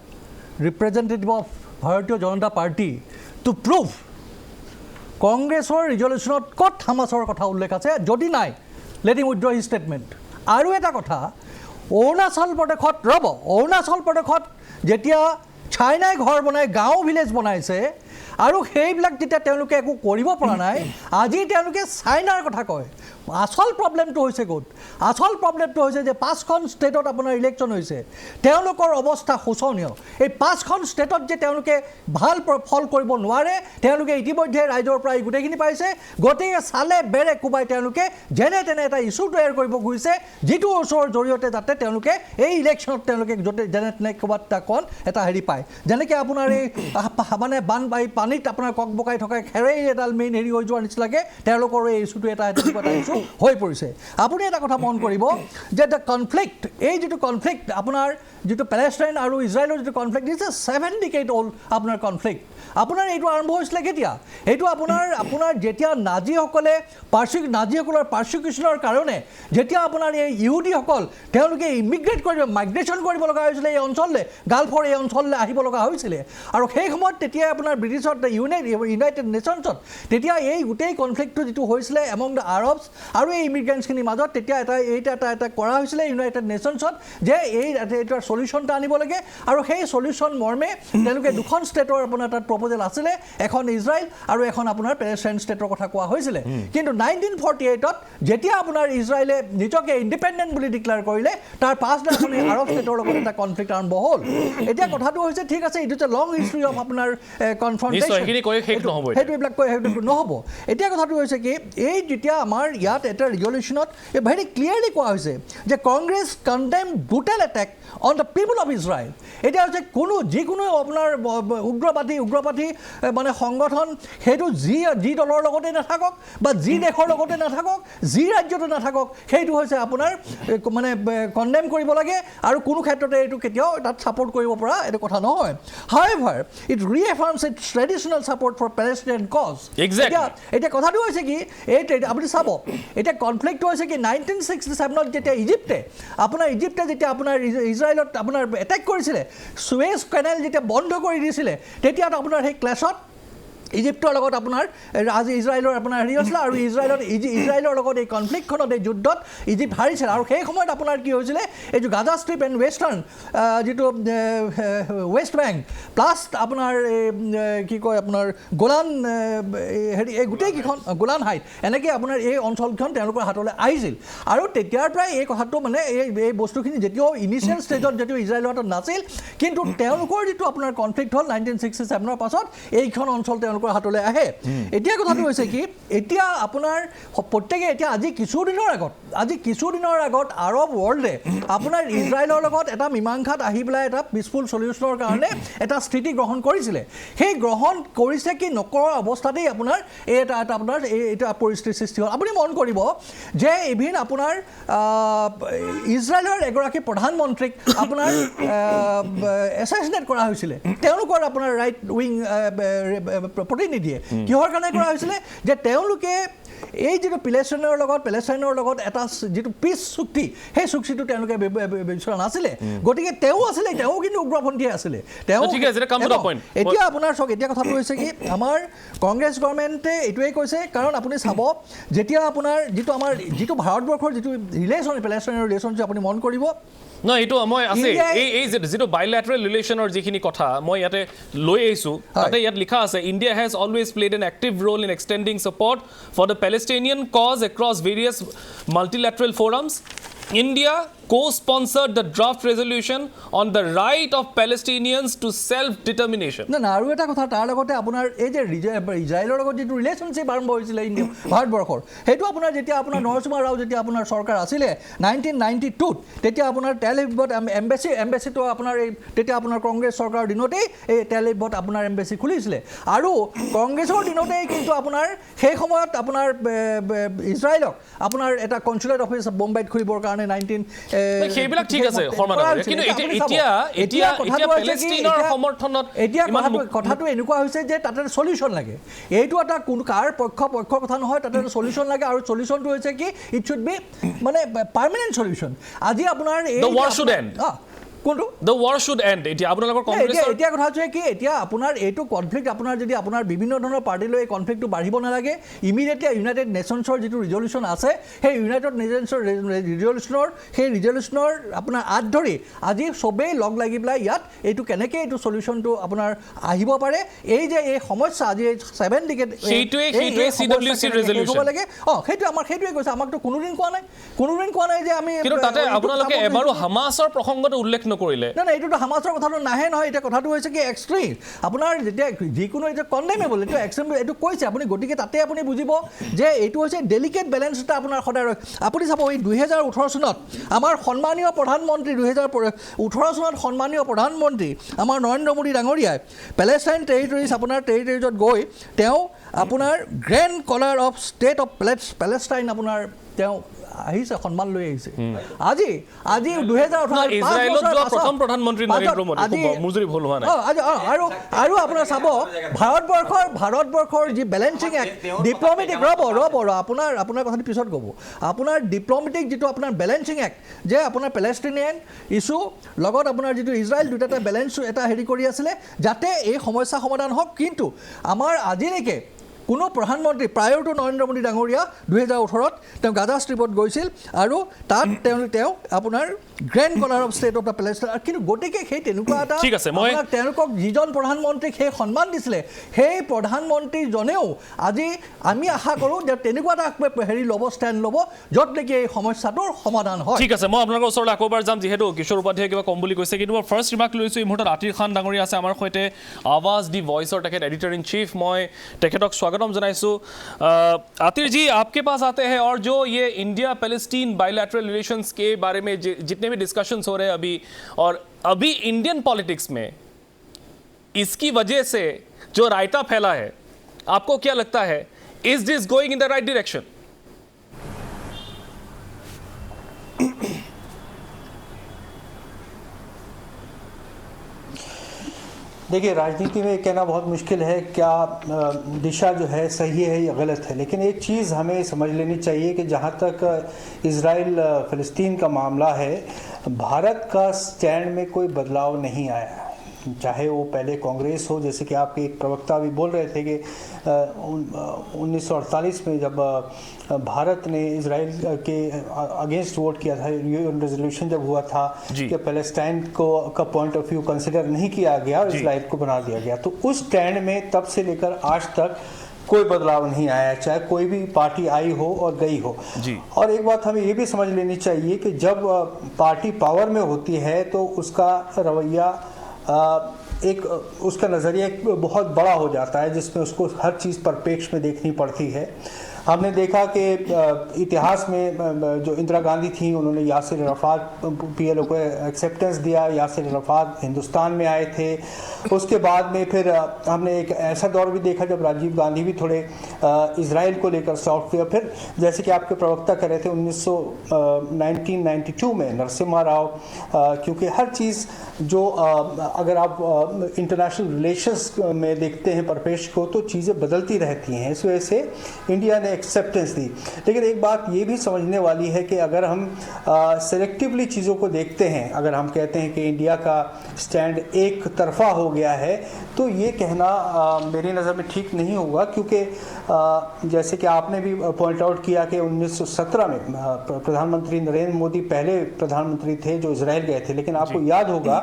representative of Bharatiya Janata Party, to prove Congressor resolution kot Hamasor kotha ullekh ache jodi nai let him withdraw his statement aru eta kotha Arunachal Pradesh jetia China ghor banai gao village banaise আৰু সেইবিলাক যেতিয়া তেওঁলোকে একো কৰিব পৰা নাই আজি তেওঁলোকে চাইনাৰ কথা কয় আচল প্ৰব্লেমটো হৈছে ক'ত আচল প্ৰব্লেমটো হৈছে যে 5খন ষ্টেটত আপোনাৰ ইলেকশ্যন হৈছে তেওঁলোকৰ অৱস্থা শোচনীয় এই 5খন ষ্টেটত যে তেওঁলোকে ভাল ফল কৰিব নোৱাৰে তেওঁলোকে ইতিমধ্যে ৰাইজৰ পৰা গোটেইখিনি পাইছে গতিকে চালে বেৰে কোবাই তেওঁলোকে যেনে তেনে এটা ইছ্যু তৈয়াৰ কৰিব খুজিছে যিটো ওচৰৰ জৰিয়তে যাতে তেওঁলোকে এই ইলেকশ্যনত তেওঁলোকে যেনে তেনে ক'ৰবাত এটা হেৰি পায় যেনেকৈ আপোনাৰ এই মানে বানপানী পানীত আপোনাৰ ককবকাই থকা খেৰেই এডাল মেইন হেৰি হৈ যোৱাৰ নিচিনাকৈ তেওঁলোকৰ এই ইছ্যুটো এটা ইছ্যু হৈ পৰিছে আপুনি এটা কথা মন কৰিব যে দ্য কনফ্লিক্ট এই যিটো কনফ্লিক্ট আপোনাৰ যিটো পেলেষ্টাইন আৰু ইজৰাইলৰ যিটো conflict is a 7 decade old আপোনাৰ কনফ্লিক্ট আপোনাৰ এইটো আৰম্ভ হৈছিলে কেতিয়া এইটো আপোনাৰ যেতিয়া নাজিসকলে নাজিসকলৰ পাৰ্চিকিউশ্যনৰ কাৰণে যেতিয়া আপোনাৰ এই ইহুদীসকল তেওঁলোকে ইমিগ্ৰেট মাইগ্ৰেশ্যন কৰিব লগা হৈছিলে এই অঞ্চললৈ গালফৰ এই অঞ্চললৈ আহিব লগা হৈছিলে আৰু সেই সময়ত তেতিয়া আপোনাৰ ব্ৰিটিছত ইউনাইটেড নেশ্যনছত তেতিয়া এই গোটেই কনফ্লিক্টটো যিটো হৈছিলে এমং দ্য আৰবছ আৰু এই ইমিগ্ৰেণ্টছখিনিৰ মাজত তেতিয়া এটা কৰা হৈছিলে ইউনাইটেড নেশ্যনছত যে এইটোৰ সলিউশ্যন এটা আনিব লাগে আৰু সেই সলিউশ্যন মৰ্মে তেওঁলোকে দুখন ষ্টেটৰ আপোনাৰ তাত প্ৰপ'জেল আছিলে এখন ইজৰাইল আৰু এখন আপোনাৰ পেলেষ্টাইন ষ্টেটৰ কথা কোৱা হৈছিলে কিন্তু 1948ত যেতিয়া আপোনাৰ ইজৰাইলে নিজকে ইণ্ডিপেণ্ডেণ্ট বুলি ডিক্লেয়াৰ কৰিলে তাৰ পাছতে আপুনি আৰব ষ্টেটৰ লগত এটা কনফ্লিক্ট আৰম্ভ হ'ল এতিয়া কথাটো হৈছে ঠিক আছে এইটো লং হিষ্ট্ৰী অফ আপোনাৰ কনফ্ৰণ্টেশ্যন সেইটো এইবিলাক কৈ নহ'ব এতিয়া কথাটো হৈছে কি এই যেতিয়া আমাৰ ইয়াত এটা ৰিজলিউশ্যনত ভেৰি ক্লিয়াৰলি কোৱা হৈছে যে Congress condemn brutal attack on the people of Israel এতিয়া হৈছে যিকোনো আপোনাৰ উগ্ৰবাদী মানে সংগঠন সেইটো যি দলৰ লগতে নাথাকক বা যি দেশৰ লগতে নাথাকক যি ৰাজ্যতে নাথাকক সেইটো হৈছে আপোনাৰ মানে কণ্ডেম কৰিব লাগে আৰু কোনো ক্ষেত্ৰতে এইটো কেতিয়াও তাত ছাপোৰ্ট কৰিব পৰা এইটো কথা নহয় however it reaffirms its traditional support for Palestine cause এতিয়া কথাটো হৈছে কি এই আপুনি চাব এতিয়া কনফ্লিক্টটো হৈছে কি 1967ত যেতিয়া ইজিপ্তে যেতিয়া আপোনাৰ ইজৰাইলত আপোনাৰ এটেক কৰিছিলে সুৱেজ কেনেল যেতিয়া বন্ধ কৰি দিছিলে তেতিয়া আপোনাৰ সেই ক্লেছত ইজিপ্তৰ লগত আপোনাৰ আজি ইজৰাইলৰ আপোনাৰ হেৰি হৈছিলে আৰু ইজৰাইলৰ লগত এই কনফ্লিক্টখনত এই যুদ্ধত ইজিপ্ত হাৰিছিল আৰু সেই সময়ত আপোনাৰ কি হৈছিলে এই গাজা ষ্ট্ৰিপ এণ্ড ৱেষ্টাৰ্ণ যিটো ৱেষ্ট বেংক প্লাছ আপোনাৰ কি কয় আপোনাৰ গোলান হেৰি এই গোটেইকেইখন গোলান হাইট এনেকৈ আপোনাৰ এই অঞ্চলখন তেওঁলোকৰ হাতলৈ আহিছিল আৰু তেতিয়াৰ পৰাই এই কথাটো মানে এই বস্তুখিনি যেতিয়াও ইনিচিয়েল ষ্টেজত যদিও ইজৰাইলৰ হাতত নাছিল কিন্তু তেওঁলোকৰ যিটো আপোনাৰ কনফ্লিক্ট হ'ল 1967ৰ পাছত এইখন অঞ্চল হাতলৈ আহে এতিয়া কথাটো হৈছে কি এতিয়া আপোনাৰ প্ৰত্যেকে এতিয়া আজি কিছুদিনৰ আগত আৰব ৱৰ্ল্ডে আপোনাৰ ইজৰাইলৰ লগত এটা মীমাংসাত আহি পেলাই এটা পিচফুল সলিউশ্যনৰ কাৰণে এটা স্থিতি গ্ৰহণ কৰিছিলে সেই গ্ৰহণ কৰিছে কি নকৰা অৱস্থাতেই আপোনাৰ এটা আপোনাৰ এইটো পৰিস্থিতিৰ সৃষ্টি হ'ল আপুনি মন কৰিব যে ইভিন আপোনাৰ ইজৰাইলৰ এগৰাকী প্ৰধানমন্ত্ৰীক আপোনাৰ এছাচিনেট কৰা হৈছিলে তেওঁলোকৰ আপোনাৰ ৰাইট উইং প্ৰতিনিধিয়ে কিহৰ কাৰণে কৰা হৈছিলে যে তেওঁলোকে এই যিটো পেলেষ্টাইনৰ লগত এটা যিটো পিচ চুক্তি সেই চুক্তিটো তেওঁলোকে বিচৰা নাছিলে গতিকে তেওঁ কিন্তু উগ্ৰপন্থীয়ে আছিলে এতিয়া আপোনাৰ চাওক এতিয়া কথাটো হৈছে কি আমাৰ কংগ্ৰেছ গভৰ্ণমেণ্টে এইটোৱেই কৈছে কাৰণ আপুনি চাব যেতিয়া আপোনাৰ যিটো ভাৰতবৰ্ষৰ যিটো পেলেষ্টাইনৰ ৰিলেশ্যনশ্বিপ আপুনি মন কৰিব No, এইটো মই আছে এই যেটো bilateral relationৰ যিখিনি কথা মই ইয়াতে লৈ আহিছো তাতে ইয়াত লিখা আছে India has always played an active role in extending support for the Palestinian cause across various multilateral forums. India co-sponsored the draft resolution on the right of Palestinians to self-determination. না আৰু এটা কথা তাৰ লগতে আপোনাৰ এই যে ইজৰাইলৰ লগত যিটো ৰিলেশ্যনশ্বিপ আৰম্ভ হৈছিলে ইণ্ডিয়া ভাৰতবৰ্ষৰ সেইটো আপোনাৰ যেতিয়া আপোনাৰ নৰসিংহ ৰাও যেতিয়া আপোনাৰ চৰকাৰ আছিলে 1992ত তেতিয়া আপোনাৰ টেল আভিভত এম্বেচিটো আপোনাৰ তেতিয়া আপোনাৰ কংগ্ৰেছ চৰকাৰৰ দিনতেই এই টেল আভিভত আপোনাৰ এম্বেচি খুলিছিলে আৰু কংগ্ৰেছৰ দিনতেই কিন্তু আপোনাৰ সেই সময়ত আপোনাৰ ইজৰাইলক আপোনাৰ এটা কনচুলেট অফিচ বম্বাইত খুলিবৰ কাৰণে 19 সেইবিলাক ঠিক আছে কিন্তু এতিয়া পেলেষ্টাইনৰ সমৰ্থনত এতিয়া কথাটো এনেকুৱা হৈছে যে তাতে সলিউশ্যন লাগে এইটো এটা কোনো কাৰ পক্ষৰ কথা নহয় তাতে সলিউশ্যন লাগে আৰু সলিউশ্যনটো হৈছে কি ইট শুড বি মানে পাৰ্মানেণ্ট সলিউশ্যন আজি আপোনাৰ কোনটো দ্য ৱাৰ শুড এণ্ড এতিয়া আপোনালোকৰ এতিয়া কংগ্ৰেছৰ এতিয়া কথা হৈছে কি এতিয়া আপোনাৰ এইটো কনফ্লিক্ট আপোনাৰ যদি আপোনাৰ বিভিন্ন ধৰণৰ পাৰ্টিলৈ এই কনফ্লিক্টটো বাঢ়িব নালাগে ইমিডিয়েটলি ইউনাইটেড নেশ্যনছৰ যিটো ৰিজলিউশ্যন আছে সেই ইউনাইটেড নেশ্যনছৰ ৰিজলিউশ্যনৰ আপোনাৰ আঁত ধৰি আজি চবেই লগ লাগি পেলাই ইয়াত এইটো কেনেকৈ এইটো চলিউশ্যনটো আপোনাৰ আহিব পাৰে এই যে এই সমস্যা আজি 7 ডিকেড সেইটোৱে CWC ৰিজলিউশ্যন লাগে সেইটো আমাৰ সেইটোৱে কৈছে আমাকতো কোনোদিন কোৱা নাই যে আমি কিন্তু তাতে আপোনালোকে এবাৰো হামাছৰ প্ৰসংগটো উল্লেখ নকৰিলে না এইটোতো হামাছৰ কথাটো নাহে নহয় এতিয়া কথাটো হৈছে কি এক্সট্ৰিম আপোনাৰ যেতিয়া যিকোনো এতিয়া কণ্ডেমেবল এইটো এক্সট্ৰিম এইটো কৈছে আপুনি গতিকে তাতে আপুনি বুজিব যে এইটো হৈছে ডেলিকেট বেলেঞ্চ এটা আপোনাৰ সদায় আপুনি চাব এই 2018 চনত আমাৰ সন্মানীয় প্ৰধানমন্ত্ৰী 2018 চনত সন্মানীয় প্ৰধানমন্ত্ৰী আমাৰ নৰেন্দ্ৰ মোদী ডাঙৰীয়াই পেলেষ্টাইন আপোনাৰ টেৰিটৰিজত গৈ তেওঁ আপোনাৰ grand collar of state of Palestine আপোনাৰ তেওঁ আহিছে সন্মান লৈ আহিছে আজি 2018 ইজৰাইলত যোৱা প্ৰথম প্ৰধানমন্ত্ৰী নৰেন্দ্ৰ মোদী মুজৰি ভুল হোৱা নাই আৰু আপোনাৰ চাব ভাৰতবৰ্ষৰ যি বেলেঞ্চিং এক্ট ডিপ্ল'মেটিক ৰ'ব আপোনাৰ কথাটো পিছত ক'ব আপোনাৰ ডিপ্ল'মেটিক যিটো আপোনাৰ বেলেঞ্চিং এক্ট যে আপোনাৰ পেলেষ্টিনিয়ান ইছ্যু লগত আপোনাৰ যিটো ইজৰাইল দুটাটা বেলেঞ্চ এটা হেৰি কৰি আছিলে যাতে এই সমস্যা সমাধান হওক কিন্তু আমাৰ আজিলৈকে কোনো প্ৰধানমন্ত্ৰী প্ৰায়ৰ টু নৰেন্দ্ৰ মোদী ডাঙৰীয়া 2018ত তেওঁ গাজা ষ্ট্ৰীপত গৈছিল আৰু তাত তেওঁ আপোনাৰ grand collar of state of the Palestine কিন্তু গতিকে সেই তেনেকুৱা এটা তেওঁলোকক যিজন প্ৰধানমন্ত্ৰীক সেই সন্মান দিছিলে সেই প্ৰধানমন্ত্ৰীজনেও আজি আমি আশা কৰোঁ যে তেনেকুৱা এটা হেৰি ল'ব ষ্টেণ্ড ল'ব য'ত নেকি এই সমস্যাটোৰ সমাধান হয় ঠিক আছে মই আপোনালোকৰ ওচৰলৈ আকৌ এবাৰ যাম যিহেতু কিশোৰ উপাধ্যায়ে কিবা ক'ম বুলি কৈছে কিন্তু মই ফাৰ্ষ্ট ৰিমাৰ্ক লৈছোঁ এই মুহূৰ্তত আতিৰ খান ডাঙৰীয়া আছে আমাৰ সৈতে আৱাজ দি ভইচৰ তেখেত এডিटर इन चीफ মই তেখেতক स्वागतम जनाइसु आतिर जी आपके पास आते हैं और जो ये इंडिया पैलेस्टीन बायलैटरल रिलेशंस के बारे में जितने भी डिस्कशंस हो रहे हैं अभी और अभी इंडियन पॉलिटिक्स में इसकी वजह से जो रायता फैला है आपको क्या लगता है is this going in the right direction देखिए राजनीति में कहना बहुत मुश्किल है क्या दिशा जो है सही है या गलत है लेकिन एक चीज़ हमें समझ लेनी चाहिए कि जहाँ तक इज़राइल फ़लस्तीन का मामला है भारत का स्टैंड में कोई बदलाव नहीं आया है चाहे वो पहले कांग्रेस हो जैसे कि आपके एक प्रवक्ता भी बोल रहे थे कि 1948 में जब भारत ने इजराइल के अगेंस्ट वोट किया था यूएन रेजोल्यूशन जब हुआ था कि पैलेस्टाइन को का पॉइंट ऑफ व्यू कंसिडर नहीं किया गया और इजराइल को बना दिया गया तो उस स्टैंड में तब से लेकर आज तक कोई बदलाव नहीं आया चाहे कोई भी पार्टी आई हो और गई हो जी। और एक बात हमें ये भी समझ लेनी चाहिए कि जब पार्टी पावर में होती है तो उसका रवैया एक उसका नज़रिया बहुत बड़ा हो जाता है जिसमें उसको हर चीज़ परिप्रेक्ष्य में देखनी पड़ती है हमने देखा कि इतिहास में जो इंदिरा गांधी थी उन्होंने यासिर अराफात पीएलओ को एक्सेप्टेंस दिया यासिर अराफात हिंदुस्तान में आए थे उसके बाद में फिर हमने एक ऐसा दौर भी देखा जब राजीव गांधी भी थोड़े इजराइल को लेकर सॉफ्ट हुए फिर जैसे कि आपके प्रवक्ता कर रहे थे 1992 में नरसिम्हा राव क्योंकि हर चीज़ जो अगर आप इंटरनेशनल रिलेशंस में देखते हैं परिप्रेक्ष्य को तो चीज़ें बदलती रहती हैं इस वजह से इंडिया ने एक्सेप्टेंस दी लेकिन एक बात ये भी समझने वाली है कि अगर हम सेलेक्टिवली चीज़ों को देखते हैं अगर हम कहते हैं कि इंडिया का स्टैंड एक तरफा हो गया है तो ये कहना मेरी नज़र में ठीक नहीं होगा क्योंकि जैसे कि आपने भी पॉइंट आउट किया कि 1917 में प्रधानमंत्री नरेंद्र मोदी पहले प्रधानमंत्री थे जो इजराइल गए थे लेकिन आपको याद होगा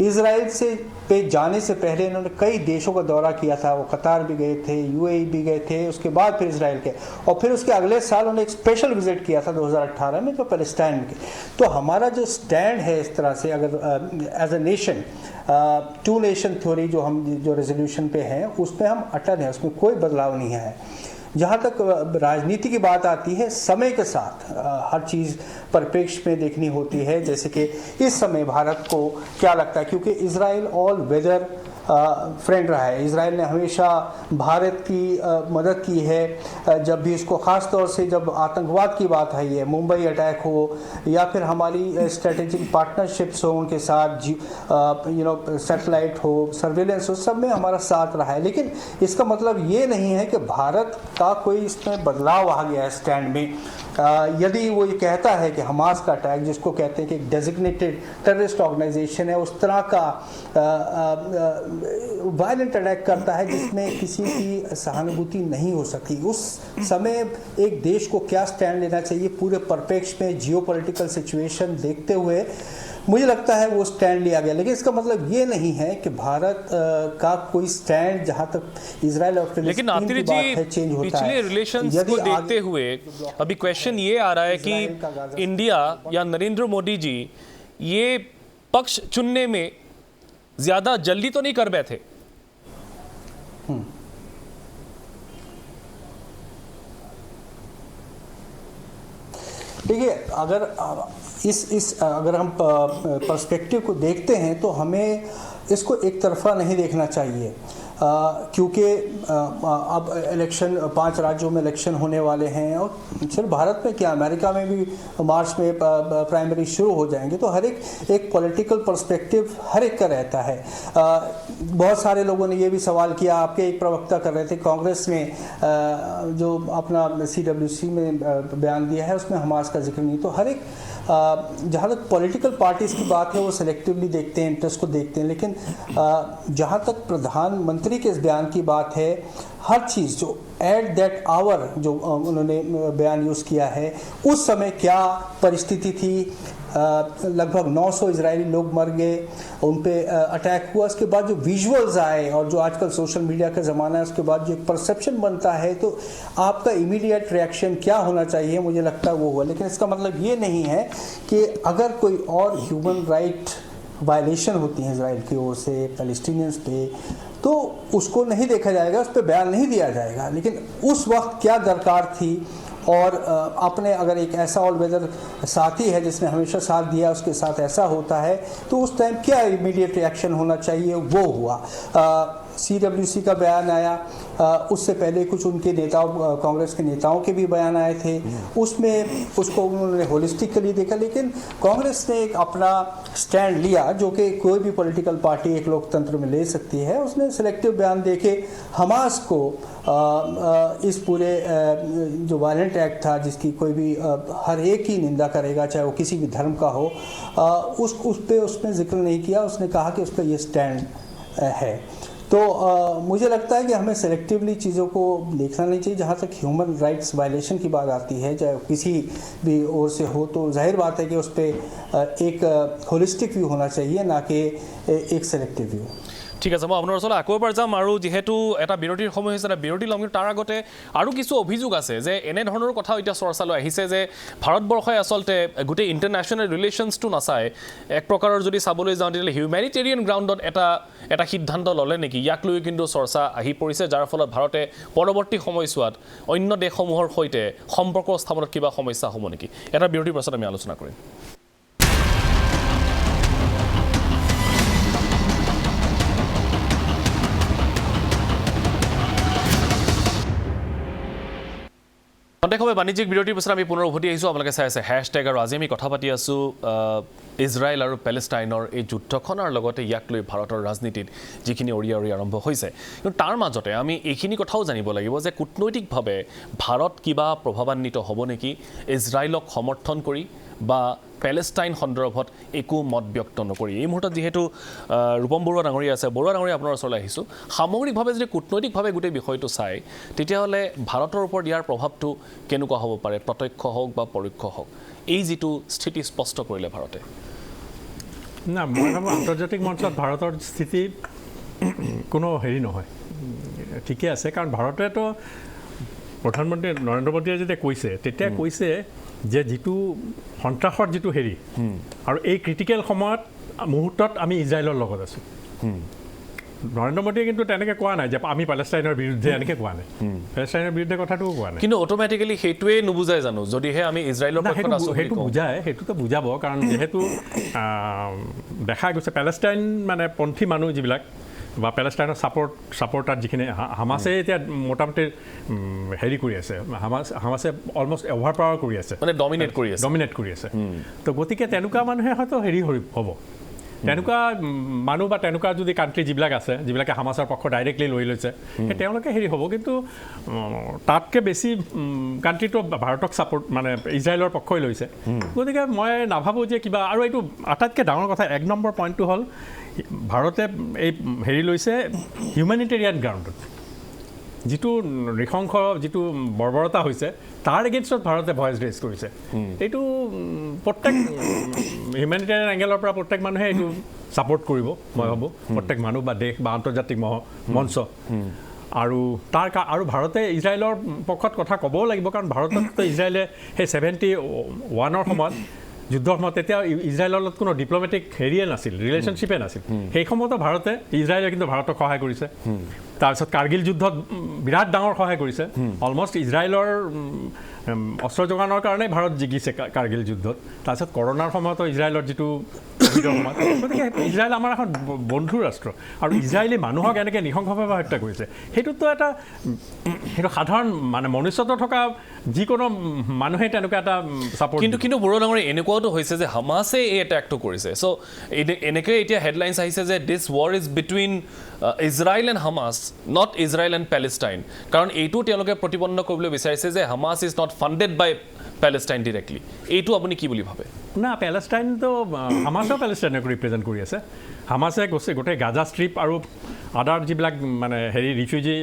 इजराइल से पे जाने से पहले इन्होंने कई देशों का दौरा किया था वो कतार भी गए थे यूएई भी गए थे उसके बाद फिर इजराइल के और फिर उसके अगले साल उन्होंने एक स्पेशल विजिट किया था 2018 में जो पैलेस्टाइन के तो हमारा जो स्टैंड है इस तरह से अगर as a nation two nation theory जो हम जो रेजोल्यूशन पे हैं उसमें हम अटल हैं उसमें कोई बदलाव नहीं है जहाँ तक राजनीति की बात आती है समय के साथ हर चीज़ परिप्रेक्ष्य में देखनी होती है जैसे कि इस समय भारत को क्या लगता है क्योंकि इजराइल ऑल वेदर फ्रेंड रहा है। इजराइल ने हमेशा भारत की मदद की है जब भी इसको, ख़ास तौर से जब आतंकवाद की बात आई है, मुंबई अटैक हो या फिर हमारी स्ट्रेटेजिक पार्टनरशिप्स हो उनके साथ, सैटेलाइट हो, सर्विलेंस हो, सब में हमारा साथ रहा है। लेकिन इसका मतलब ये नहीं है कि भारत का कोई इसमें बदलाव आ गया है स्टैंड में। यदि वो ये कहता है कि हमास का अटैक, जिसको कहते हैं कि एक डेजिग्नेटेड टेररिस्ट ऑर्गेनाइजेशन है, उस तरह का वायलेंट अटैक करता है जिसमें किसी की सहानुभूति नहीं हो सकती, उस समय एक देश को क्या स्टैंड लेना चाहिए पूरे परिप्रेक्ष्य में, जियोपॉलिटिकल सिचुएशन देखते हुए मुझे लगता है वो स्टैंड लिया गया। लेकिन इसका मतलब ये नहीं है कि भारत का कोई स्टैंड जहां तक इजराइल और लेकिन फिलिस्तीन की बात है चेंज होता है। पिछले रिलेशंस को देखते हुए अभी क्वेश्चन ये आ रहा है कि इंडिया या नरेंद्र मोदी जी ये पक्ष चुनने में ज्यादा जल्दी तो नहीं कर बैठे। देखिए, अगर अगर हम पर्सपेक्टिव को देखते हैं तो हमें इसको एक तरफा नहीं देखना चाहिए, क्योंकि अब इलेक्शन 5 राज्यों में इलेक्शन होने वाले हैं और सिर्फ भारत में क्या, अमेरिका में भी मार्च में प्राइमरी शुरू हो जाएंगे। तो हर एक पॉलिटिकल पर्सपेक्टिव हर एक का रहता है। बहुत सारे लोगों ने ये भी सवाल किया, आपके एक प्रवक्ता कर रहे थे, कांग्रेस ने जो अपना CWC में बयान दिया है उसमें हमास का जिक्र नहीं। तो हर एक जहाँ तक पॉलिटिकल पार्टीज़ की बात है वो सेलेक्टिवली देखते हैं, इंटरेस्ट को देखते हैं, लेकिन जहाँ तक प्रधानमंत्री के इस बयान की बात है, हर चीज़ जो एट दैट आवर जो उन्होंने बयान यूज़ किया है, उस समय क्या परिस्थिति थी, लगभग 900 इजरायली लोग मर गए, उन पे अटैक हुआ, उसके बाद जो विजुअल्स आए और जो आजकल सोशल मीडिया का ज़माना है, उसके बाद जो एक परसेप्शन बनता है, तो आपका इमीडिएट रिएक्शन क्या होना चाहिए, मुझे लगता है वो हुआ। लेकिन इसका मतलब ये नहीं है कि अगर कोई और ह्यूमन राइट वायलेशन होती है इजराइल की ओर से पैलेस्टीनियंस पे, तो उसको नहीं देखा जाएगा, उस पर बयान नहीं दिया जाएगा। लेकिन उस वक्त क्या दरकार थी, और अपने अगर एक ऐसा ऑल वेदर साथी है जिसने हमेशा साथ दिया, उसके साथ ऐसा होता है, तो उस टाइम क्या इमीडिएट रिएक्शन होना चाहिए, वो हुआ। CWC का बयान आया, उससे पहले कुछ उनके नेताओं, कांग्रेस के नेताओं के भी बयान आए थे, उसमें उसको उन्होंने होलिस्टिकली देखा। लेकिन कांग्रेस ने एक अपना स्टैंड लिया जो कि कोई भी पॉलिटिकल पार्टी एक लोकतंत्र में ले सकती है। उसने सिलेक्टिव बयान देके हमास को इस पूरे जो वायलेंट एक्ट था, जिसकी कोई भी हर एक ही निंदा करेगा, चाहे वो किसी भी धर्म का हो, उसमें जिक्र नहीं किया। उसने कहा कि उसका ये स्टैंड है। तो मुझे लगता है कि हमें सेलेक्टिवली चीज़ों को देखना नहीं चाहिए। जहाँ तक ह्यूमन राइट्स वायलेशन की बात आती है, चाहे किसी भी ओर से हो, तो जाहिर बात है कि उस पर एक होलिस्टिक व्यू होना चाहिए, ना कि एक सेलेक्टिव व्यू। ঠিক আছে, মই আপোনাৰ ওচৰলৈ আকৌ এবাৰ যাম। আৰু যিহেতু এটা বিৰতিৰ সময় হৈছে, বিৰতি ল'ম, কিন্তু তাৰ আগতে আৰু কিছু অভিযোগ আছে যে এনেধৰণৰ কথা এতিয়া চৰ্চালৈ আহিছে যে ভাৰতবৰ্ষই আচলতে গোটেই ইণ্টাৰনেশ্যনেল ৰিলেশ্যনছটো নাচায়, এক প্ৰকাৰৰ যদি চাবলৈ যাওঁ তেতিয়াহ'লে হিউমেনিটেৰিয়ান গ্ৰাউণ্ডত এটা সিদ্ধান্ত ল'লে নেকি, ইয়াক লৈ কিন্তু চৰ্চা আহি পৰিছে, যাৰ ফলত ভাৰতে পৰৱৰ্তী সময়ছোৱাত অন্য দেশসমূহৰ সৈতে সম্পৰ্ক স্থাপনত কিবা সমস্যা হ'ব নেকি। এটা বিৰতিৰ পাছত আমি আলোচনা কৰিম। খন্তেকভাৱে বাণিজ্যিক বিৰতিৰ পিছত আমি পুনৰ উভতি আহিছোঁ। আপোনালোকে চাই আছে হেশ্বটেগ, আৰু আজি আমি কথা পাতি আছোঁ ইজৰাইল আৰু পেলেষ্টাইনৰ এই যুদ্ধখন, আৰু লগতে ইয়াক লৈ ভাৰতৰ ৰাজনীতিত যিখিনি অৰিয়া আৰম্ভ হৈছে। কিন্তু তাৰ মাজতে আমি এইখিনি কথাও জানিব লাগিব যে কূটনৈতিকভাৱে ভাৰত কিবা প্ৰভাৱান্বিত হ'ব নেকি ইজৰাইলক সমৰ্থন কৰি বা পেলেষ্টাইন সন্দৰ্ভত একো মত ব্যক্ত নকৰি। এই মুহূৰ্তত যিহেতু ৰূপম বৰুৱা ডাঙৰীয়া আছে, বৰুৱা ডাঙৰীয়া আপোনাৰ ওচৰলৈ আহিছোঁ। সামগ্ৰিকভাৱে যদি কূটনৈতিকভাৱে গোটেই বিষয়টো চাই, তেতিয়াহ'লে ভাৰতৰ ওপৰত ইয়াৰ প্ৰভাৱটো কেনেকুৱা হ'ব পাৰে, প্ৰত্যক্ষ হওক বা পৰোক্ষ হওক, এই যিটো স্থিতি স্পষ্ট কৰিলে ভাৰতে? না, মই ভাবোঁ আন্তৰ্জাতিক মঞ্চত ভাৰতৰ স্থিতি কোনো হেৰি নহয়, ঠিকে আছে। কাৰণ ভাৰতেতো প্ৰধানমন্ত্ৰী নৰেন্দ্ৰ মোদীয়ে যেতিয়া কৈছে, তেতিয়া কৈছে যে যিটো সন্ত্ৰাসৰ যিটো হেৰি, আৰু এই ক্ৰিটিকেল সময়ত মুহূৰ্তত আমি ইজৰাইলৰ লগত আছোঁ। নৰেন্দ্ৰ মোদীয়ে কিন্তু তেনেকৈ কোৱা নাই যে আমি পেলেষ্টাইনৰ বিৰুদ্ধে, এনেকৈ কোৱা নাই, পেলেষ্টাইনৰ বিৰুদ্ধে কথাটোও কোৱা নাই। কিন্তু অট'মেটিকেলি সেইটোৱে নুবুজাই জানো, যদিহে আমি ইজৰাইলৰ পক্ষত আছোঁ? সেইটো বুজায়, সেইটোতো বুজাব। কাৰণ যিহেতু দেখা গৈছে পেলেষ্টাইন মানে পন্থী মানুহ যিবিলাক, বা পেলেষ্টাইনৰ ছাপৰ্টাৰ যিখিনি হামাছে এতিয়া মোটামুটি হেৰি কৰি আছে, হামাছে অলমষ্ট অভাৰ পাৱাৰ কৰি আছে, মানে ডমিনেট কৰি আছে। তো গতিকে তেনেকুৱা মানুহে হয়তো হেৰি হ'ব, তেনেকুৱা মানুহ বা তেনেকুৱা যদি কাণ্ট্ৰি যিবিলাক আছে, যিবিলাকে হামাছৰ পক্ষ ডাইৰেক্টলি লৈ লৈছে, সেই তেওঁলোকে হেৰি হ'ব। কিন্তু তাতকৈ বেছি কাণ্ট্ৰিটো ভাৰতক ছাপৰ্ট মানে ইজৰাইলৰ পক্ষই লৈছে। গতিকে মই নাভাবোঁ যে কিবা, আৰু এইটো আটাইতকৈ ডাঙৰ কথা 1 নম্বৰ পইণ্টটো হ'ল ভাৰতে এই হেৰি লৈছে হিউমেনিটেৰিয়ান গ্ৰাউণ্ডত, যিটো নৃশংস যিটো বৰ্বৰতা হৈছে তাৰ এগেইনষ্টত ভাৰতে ভইচ ৰেজ কৰিছে। এইটো প্ৰত্যেক হিউমেনিটেৰিয়ান এংগেলৰ পৰা প্ৰত্যেক মানুহে এইটো ছাপৰ্ট কৰিব মই ভাবোঁ, প্ৰত্যেক মানুহ বা দেশ বা আন্তৰ্জাতিক মঞ্চ। আৰু আৰু ভাৰতে ইজৰাইলৰ পক্ষত কথা ক'বও লাগিব, কাৰণ ভাৰততো ইজৰাইলে সেই 71ৰ সময়ত যুদ্ধৰ সময়ত তেতিয়া ইজৰাইলৰ লগত কোনো ডিপ্ল'মেটিক হেৰিয়ে নাছিল, ৰিলেশ্যনশ্বিপে নাছিল। সেই সময়তো ভাৰতে ইজৰাইলে কিন্তু ভাৰতক সহায় কৰিছে। তাৰপিছত কাৰ্গিল যুদ্ধত বিৰাট ডাঙৰ সহায় কৰিছে, অলমষ্ট ইজৰাইলৰ অস্ত্ৰ যোগানৰ কাৰণেই ভাৰত জিকিছে কাৰ্গিল যুদ্ধত। তাৰপিছত কৰোণাৰ সময়তো ইজৰাইলৰ যিটো ক'ভিডৰ সময়ত, গতিকে ইজৰাইল আমাৰ এখন বন্ধু ৰাষ্ট্ৰ, আৰু ইজৰাইলে মানুহক এনেকৈ নৃশংসভাৱে হত্যা কৰিছে। সেইটো সাধাৰণ মানে মনুষ্যত্ব থকা যিকোনো মানুহে তেনেকুৱা এটা ছাপৰ্ট। কিন্তু বৰুৱা ডাঙৰীয়া, এনেকুৱাওতো হৈছে যে হামাছে এই এটেকটো কৰিছে। চ' এনেকৈ এতিয়া হেডলাইনছ আহিছে যে this war is between Israel and Hamas, not Israel and Palestine. কাৰণ এইটো তেওঁলোকে প্ৰতিপন্ন কৰিবলৈ বিচাৰিছে যে Hamas is not funded by Palestine directly. এইটো আপুনি কি বুলি ভাবে? না, পেলেষ্টাইনটো হামাছেও পেলেষ্টাইনক ৰিপ্ৰেজেণ্ট কৰি আছে। হামাছে গোটেই গাজা ষ্ট্ৰিপ আৰু আদাৰ যিবিলাক মানে হেৰি ৰিফিউজি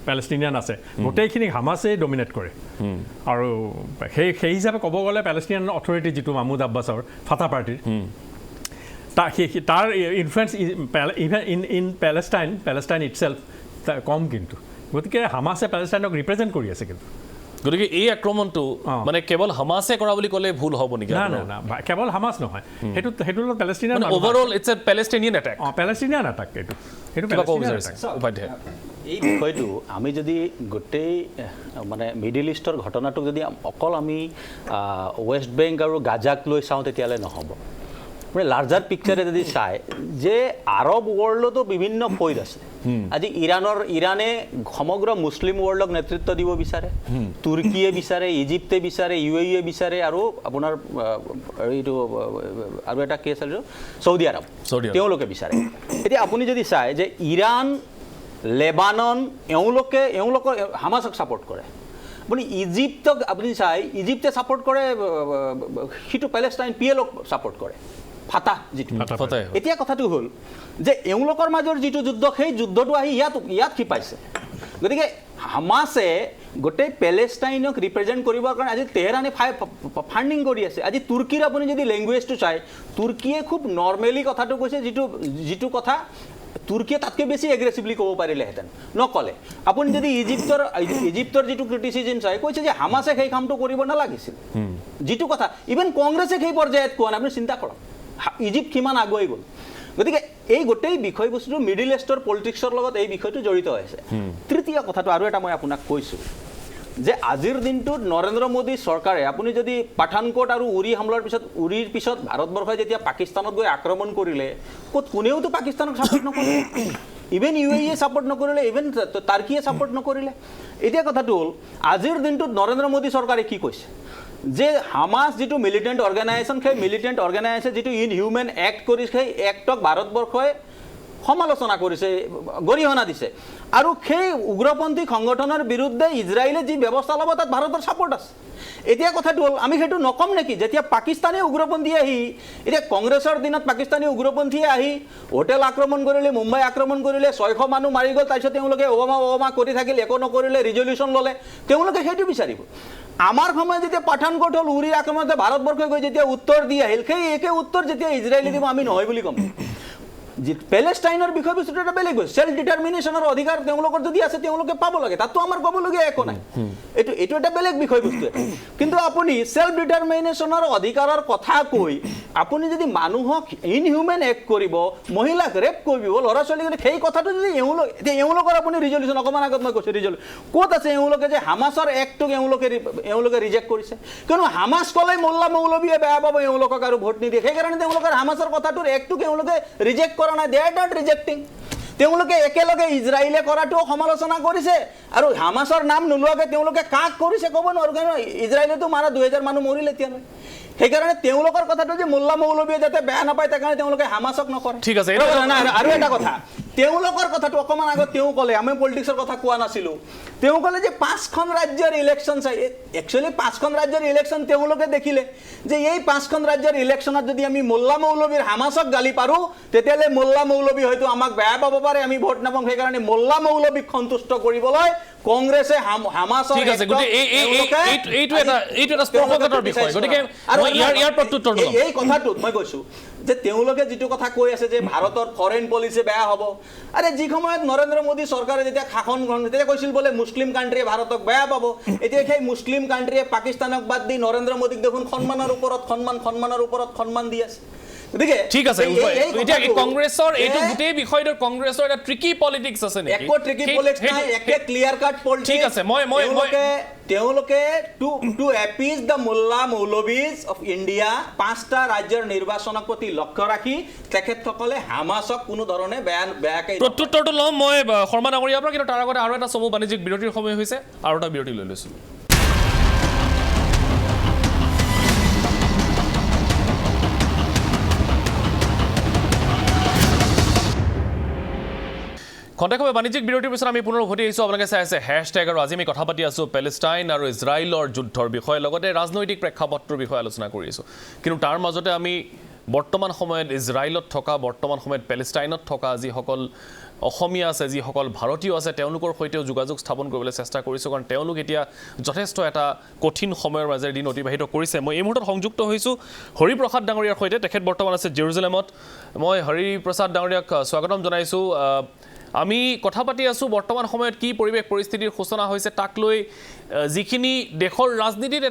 পেলেষ্টিনিয়ান আছে, গোটেইখিনিক হামাছেই ডমিনেট কৰে। আৰু সেই হিচাপে ক'ব গ'লে পেলেষ্টিনিয়ান অথৰিটি যিটো মাহমুদ আব্বাছৰ ফাটা পাৰ্টিৰ, তাৰ ইনফ্লুৱেঞ্চ ইন পেলেষ্টাইন ইটছেল্ফ কম। কিন্তু গতিকে হামাছে পেলেষ্টাইনক ৰিপ্ৰেজেণ্ট কৰি আছে। কিন্তু গতিকে এই আক্ৰমণটো মানে কেৱল হামাছে কৰা বুলি ক'লে ভুল হ'ব নেকি? না, কেৱল হামাছ নহয়, সেইটো Palestinian overall it's a Palestinian attack. Palestinian attack এইটো পেলেষ্টিনিয়ান এটেক। উপাধ্যায়, এই বিষয়টো আমি যদি গোটেই মানে মিডিল ইষ্টৰ ঘটনাটোক যদি অকল আমি ৱেষ্ট বেংক আৰু গাজাক লৈ চাওঁ তেতিয়াহ'লে নহ'ব। মানে লাৰ্জাৰ পিকচাৰে যদি চায় যে আৰৱ ৱৰ্ল্ডতো বিভিন্ন ফৈদ আছে। আজি ইৰাণে সমগ্ৰ মুছলিম ৱৰ্ল্ডক নেতৃত্ব দিব বিচাৰে, তুৰ্কীয়ে বিচাৰে, ইজিপ্তে বিচাৰে, UAE বিচাৰে, আৰু আপোনাৰ এইটো আৰু এটা কেছ আছিল চৌদি আৰৱ, তেওঁলোকে বিচাৰে। এতিয়া আপুনি যদি চায় যে ইৰাণ, লেবানন, এওঁলোকৰ হামাছক ছাপৰ্ট কৰে। আপুনি ইজিপ্তক আপুনি চাই, ইজিপ্তে ছাপৰ্ট কৰে সিটো পেলেষ্টাইন PLOক ছাপৰ্ট কৰে, ফাটাহ যিটো। এতিয়া কথাটো হ'ল যে এওঁলোকৰ মাজৰ যিটো যুদ্ধ, সেই যুদ্ধটো আহি ইয়াত শিপাইছে। গতিকে হামাছে গোটেই পেলেষ্টাইনক ৰিপ্ৰেজেণ্ট কৰিবৰ কাৰণে আজি তেহৰানে ফাণ্ডিং কৰি আছে। আজি তুৰ্কীৰ আপুনি যদি লেংগুৱেজটো চায়, তুৰ্কীয়ে খুব নৰ্মেলি কথাটো কৈছে, যিটো কথা তুৰ্কীয়ে তাতকৈ বেছি এগ্ৰেছিভলি ক'ব পাৰিলেহেঁতেন, নক'লে। আপুনি যদি ইজিপ্তৰ যিটো ক্ৰিটিচিজম চাই, কৈছে যে হামাছে সেই কামটো কৰিব নালাগিছিল, যিটো কথা ইভেন কংগ্ৰেছে সেই পৰ্যায়ত কোৱা নাই। আপুনি চিন্তা কৰক ইজিপ্ত কিমান আগুৱাই গ'ল। গতিকে এই গোটেই বিষয়বস্তুটো মিডিল ইষ্টৰ পলিটিক্সৰ লগত এই বিষয়টো জড়িত হৈ আছে। তৃতীয় কথাটো আৰু এটা মই আপোনাক কৈছোঁ যে আজিৰ দিনটোত নৰেন্দ্ৰ মোদী চৰকাৰে, আপুনি যদি পাঠানকোট আৰু উৰিৰ পিছত ভাৰতবৰ্ষই যেতিয়া পাকিস্তানত গৈ আক্ৰমণ কৰিলে, কোনেওতো পাকিস্তানক ছাপৰ্ট নকৰিলে, ইভেন UAE ছাপৰ্ট নকৰিলে, ইভেন টাৰ্কিয়ে ছাপৰ্ট নকৰিলে। এতিয়া কথাটো হ'ল আজিৰ দিনটোত নৰেন্দ্ৰ মোদী চৰকাৰে কি কৈছে যে হামাছ যিটো মিলিটেণ্ট অৰ্গেনাইজেশ্যন, সেই মিলিটেণ্ট অৰ্গেনাইজেশ্যনে যিটো ইনহিউমেন এক্ট কৰিছে, সেই এক্টক ভাৰতবৰ্ষই সমালোচনা কৰিছে, গৰিহণা দিছে। আৰু সেই উগ্ৰপন্থী সংগঠনৰ বিৰুদ্ধে ইজৰাইলে যি ব্যৱস্থা ল'ব তাত ভাৰতৰ ছাপৰ্ট আছে। এতিয়া কথাটো হ'ল আমি সেইটো নকম নেকি? যেতিয়া পাকিস্তানী উগ্ৰপন্থী আহি, এতিয়া কংগ্ৰেছৰ দিনত পাকিস্তানী উগ্ৰপন্থীয়ে আহি হোটেল আক্ৰমণ কৰিলে, মুম্বাই আক্ৰমণ কৰিলে, 600 মানুহ মাৰি গ'ল, তাৰপিছত তেওঁলোকে অবামা কৰি থাকিল, একো নকৰিলে, ৰিজলিউশ্যন ল'লে, তেওঁলোকে সেইটো বিচাৰিব। আমাৰ সময়ত যেতিয়া পাঠানকোট হ'ল, উৰিৰ আক্ৰমণতে ভাৰতবৰ্ষই গৈ যেতিয়া উত্তৰ দি আহিল, সেই একে উত্তৰ যেতিয়া ইজৰাইলে দিব, আমি নহয় বুলি ক'ম। পেলেষ্টাইনৰ বিষয়বস্তুটো এটা বেলেগ হৈছে। চেল্ফ ডিটাৰমিনেশ্যনৰ অধিকাৰ তেওঁলোকৰ যদি আছে, তেওঁলোকে পাব লাগে, তাততো আমাৰ ক'বলগীয়া একো নাই। এইটো এটা বেলেগ বিষয়বস্তু। কিন্তু আপুনি চেল্ফ ডিটাৰমিনেশ্যনৰ অধিকাৰৰ কথা কৈ আপুনি যদি মানুহক ইনহিউমেন এক্ট কৰিব, মহিলাক ৰেপ কৰিব, ল'ৰা ছোৱালীক, সেই কথাটো যদি এওঁলোকৰ আপুনি ৰিজলিউশ্যন, অকণমান আগত মই কৈছোঁ ৰিজলিউশ্যন ক'ত আছে? এওঁলোকে যে হামাছৰ এক্টটোক এওঁলোকে ৰিজেক্ট কৰিছে, কিয়নো হামাছ ক'লে মোল্লা মৌলবীয়ে বেয়া পাব, এওঁলোকক আৰু ভোট নিদিয়ে, সেইকাৰণে তেওঁলোকৰ হামাছৰ কথাটোৰ এক্টটোক এওঁলোকে ৰিজেক্ট কৰা নাই। দে আৰ নট ৰিজেক্টিং। তেওঁলোকে একেলগে ইজৰাইলে কৰাটোও সমালোচনা কৰিছে আৰু হামাছৰ নাম নোলোৱাকৈ তেওঁলোকে কাক কৰিছে ক'ব নোৱাৰোঁ কাৰণ ইজৰাইলেতো মাৰা 2000 মানুহ মৰিল এতিয়ালৈ সেইকাৰণে তেওঁলোকৰ কথাটো যে মোল্লা মৌলবীয়ে যাতে বেয়া নাপায় তাৰ কাৰণে তেওঁলোকে হামাছক নকৰে ঠিক আছে আৰু এটা কথা তেওঁলোকৰ কথাটো অকমান আগত তেওঁ ক'লে আমি পলিটিক্সৰ কথা কোৱা নাছিলোঁ তেওঁ ক'লে যে 5খন ৰাজ্যৰ ইলেকশ্যন চাই একচুৱেলি 5খন ৰাজ্যৰ ইলেকশ্যন তেওঁলোকে দেখিলে যে এই 5খন ৰাজ্যৰ ইলেকশ্যনত যদি আমি মোল্লা মৌলবীৰ হামাছক গালি পাৰোঁ তেতিয়াহ'লে মোল্লা মৌলবী হয়তো আমাক বেয়া পাব পাৰে আমি ভোট নাপাম সেইকাৰণে মোল্লা মৌলবীক সন্তুষ্ট কৰিবলৈ কংগ্ৰেছে হামাছৰ ঠিক আছে গতিকে এইটো এটা স্পৰ্শকাতৰ বিষয় গতিকে ইয়াৰ প্ৰত্যুত্তৰটো এই কথাটোত মই কৈছোঁ যে তেওঁলোকে যিটো কথা কৈ আছে যে ভাৰতৰ ফৰেইন পলিচি বেয়া হ'ব আৰে যি সময়ত নৰেন্দ্ৰ মোদী চৰকাৰে যেতিয়া শাসন গ্ৰহণ তেতিয়া কৈছিল বোলে মুছলিম কাণ্ট্ৰিয়ে ভাৰতক বেয়া পাব এতিয়া সেই মুছলিম কাণ্ট্ৰিয়ে পাকিস্তানক বাদ দি নৰেন্দ্ৰ মোদীক দেখোন সন্মানৰ ওপৰত সন্মান দি আছে গতিকে ঠিক আছে এতিয়া কংগ্ৰেছৰ এইটো গোটেই বিষয়টোৰ কংগ্ৰেছৰ এটা ট্ৰিকি পলিটিক্স আছে নেকি একো ট্ৰিকি পলিটিক্স নাই একে ক্লিয়াৰ কাট পলিটিক্স ঠিক আছে মই তেওঁলোকে to appease the mullah maulvis of India 5টা ৰাজ্যৰ নিৰ্বাচনৰ প্ৰতি লক্ষ্য ৰাখি তেখেতসকলে হামাছক কোনো ধৰণে বেয়াকৈ প্ৰত্যুত্তৰটো ল'ম মই শৰ্মা ডাঙৰীয়াৰ পৰা কিন্তু তাৰ আগতে আৰু এটা চমু বাণিজ্যিক বিৰতিৰ সময় হৈছে আৰু এটা বিৰতি লৈ লৈছোঁ খন্তেকভাৱে বাণিজ্যিক বিৰতিৰ পিছত আমি পুনৰ উভতি আহিছোঁ আপোনালোকে চাই আছে হেশ্বটেগ আৰু আজি আমি কথা পাতি আছোঁ পেলেষ্টাইন আৰু ইজৰাইলৰ যুদ্ধৰ বিষয়ে লগতে ৰাজনৈতিক প্ৰেক্ষাপটৰ বিষয়ে আলোচনা কৰি আছোঁ কিন্তু তাৰ মাজতে আমি বৰ্তমান সময়ত ইজৰাইলত থকা বৰ্তমান সময়ত পেলেষ্টাইনত থকা যিসকল অসমীয়া আছে যিসকল ভাৰতীয় আছে তেওঁলোকৰ সৈতেও যোগাযোগ স্থাপন কৰিবলৈ চেষ্টা কৰিছোঁ কাৰণ তেওঁলোক এতিয়া যথেষ্ট এটা কঠিন সময়ৰ মাজেৰে দিন অতিবাহিত কৰিছে মই এই মুহূৰ্তত সংযুক্ত হৈছোঁ হৰিপ্ৰসাদ ডাঙৰীয়াৰ সৈতে তেখেত বৰ্তমান আছে জেৰুজালেমত মই হৰিপ্ৰসাদ ডাঙৰীয়াক স্বাগতম জনাইছোঁ আমি কথা পাতি আছোঁ বৰ্তমান সময়ত কি পৰিৱেশ পৰিস্থিতিৰ সূচনা হৈছে তাক লৈ যিখিনি দেশৰ ৰাজনীতিত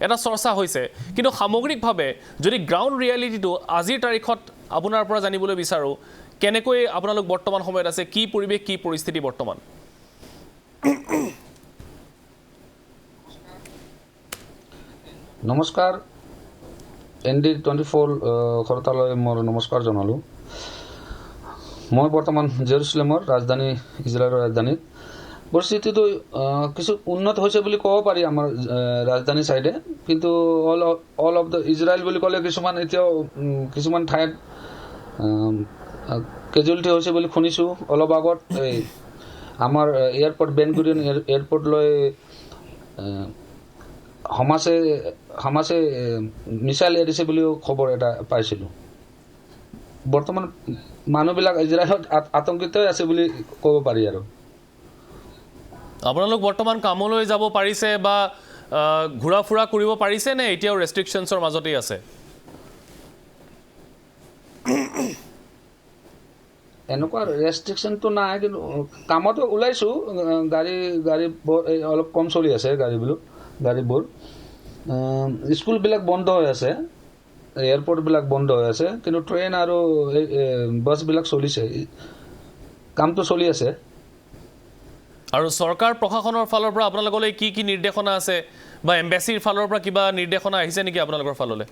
এটা চৰ্চা হৈছে কিন্তু সামগ্ৰিকভাৱে যদি গ্ৰাউণ্ড ৰিয়েলিটিটো আজিৰ তাৰিখত আপোনাৰ পৰা জানিবলৈ বিচাৰোঁ কেনেকৈ আপোনালোক বৰ্তমান সময়ত আছে কি পৰিৱেশ কি পৰিস্থিতি বৰ্তমান নমস্কাৰ ND24 খৰতালৈ মোৰ নমস্কাৰ জনালোঁ মই বৰ্তমান জেৰুজালেমৰ ৰাজধানী ইজৰাইলৰ ৰাজধানীত পৰিস্থিতিটো কিছু উন্নত হৈছে বুলি ক'ব পাৰি আমাৰ ৰাজধানী চাইডে কিন্তু অল অফ দ্য ইজৰাইল বুলি ক'লে কিছুমান ঠাইত কেজুৱেলিটি হৈছে বুলি শুনিছোঁ অলপ আগত এই আমাৰ এয়াৰপৰ্ট বেন গুৰিয়ন এয়াৰপৰ্টলৈ হামাছে মিছাইল এৰিছে বুলিও খবৰ এটা পাইছিলোঁ বৰ্তমান মানুহবিলাক ইজৰাইলত আতংকিত আছে বুলি ক'ব পাৰি আৰু আপোনালোক বৰ্তমান কামলৈ যাব পাৰিছে বা ঘূৰা ফুৰা কৰিব পাৰিছে নে এতিয়াও ৰেষ্ট্ৰিকশ্যনছৰ মাজতেই আছে এনেকুৱা ৰেষ্ট্ৰিকশ্যনটো নাই কিন্তু কামতো ওলাইছোঁ গাড়ী অলপ কম চলি আছে গাড়ীবোৰ স্কুলবিলাক বন্ধ হৈ আছে এয়াৰপৰ্টবিলাক বন্ধ হৈ আছে কিন্তু ট্ৰেইন আৰু বাছবিলাক চলিছে কামটো চলি আছে আৰু চৰকাৰ প্ৰশাসনৰ ফালৰ পৰা আপোনালোকলৈ কি কি নিৰ্দেশনা আছে বা এম্বেচিৰ ফালৰ পৰা কিবা নিৰ্দেশনা আহিছে নেকি আপোনালোকৰ ফাললৈ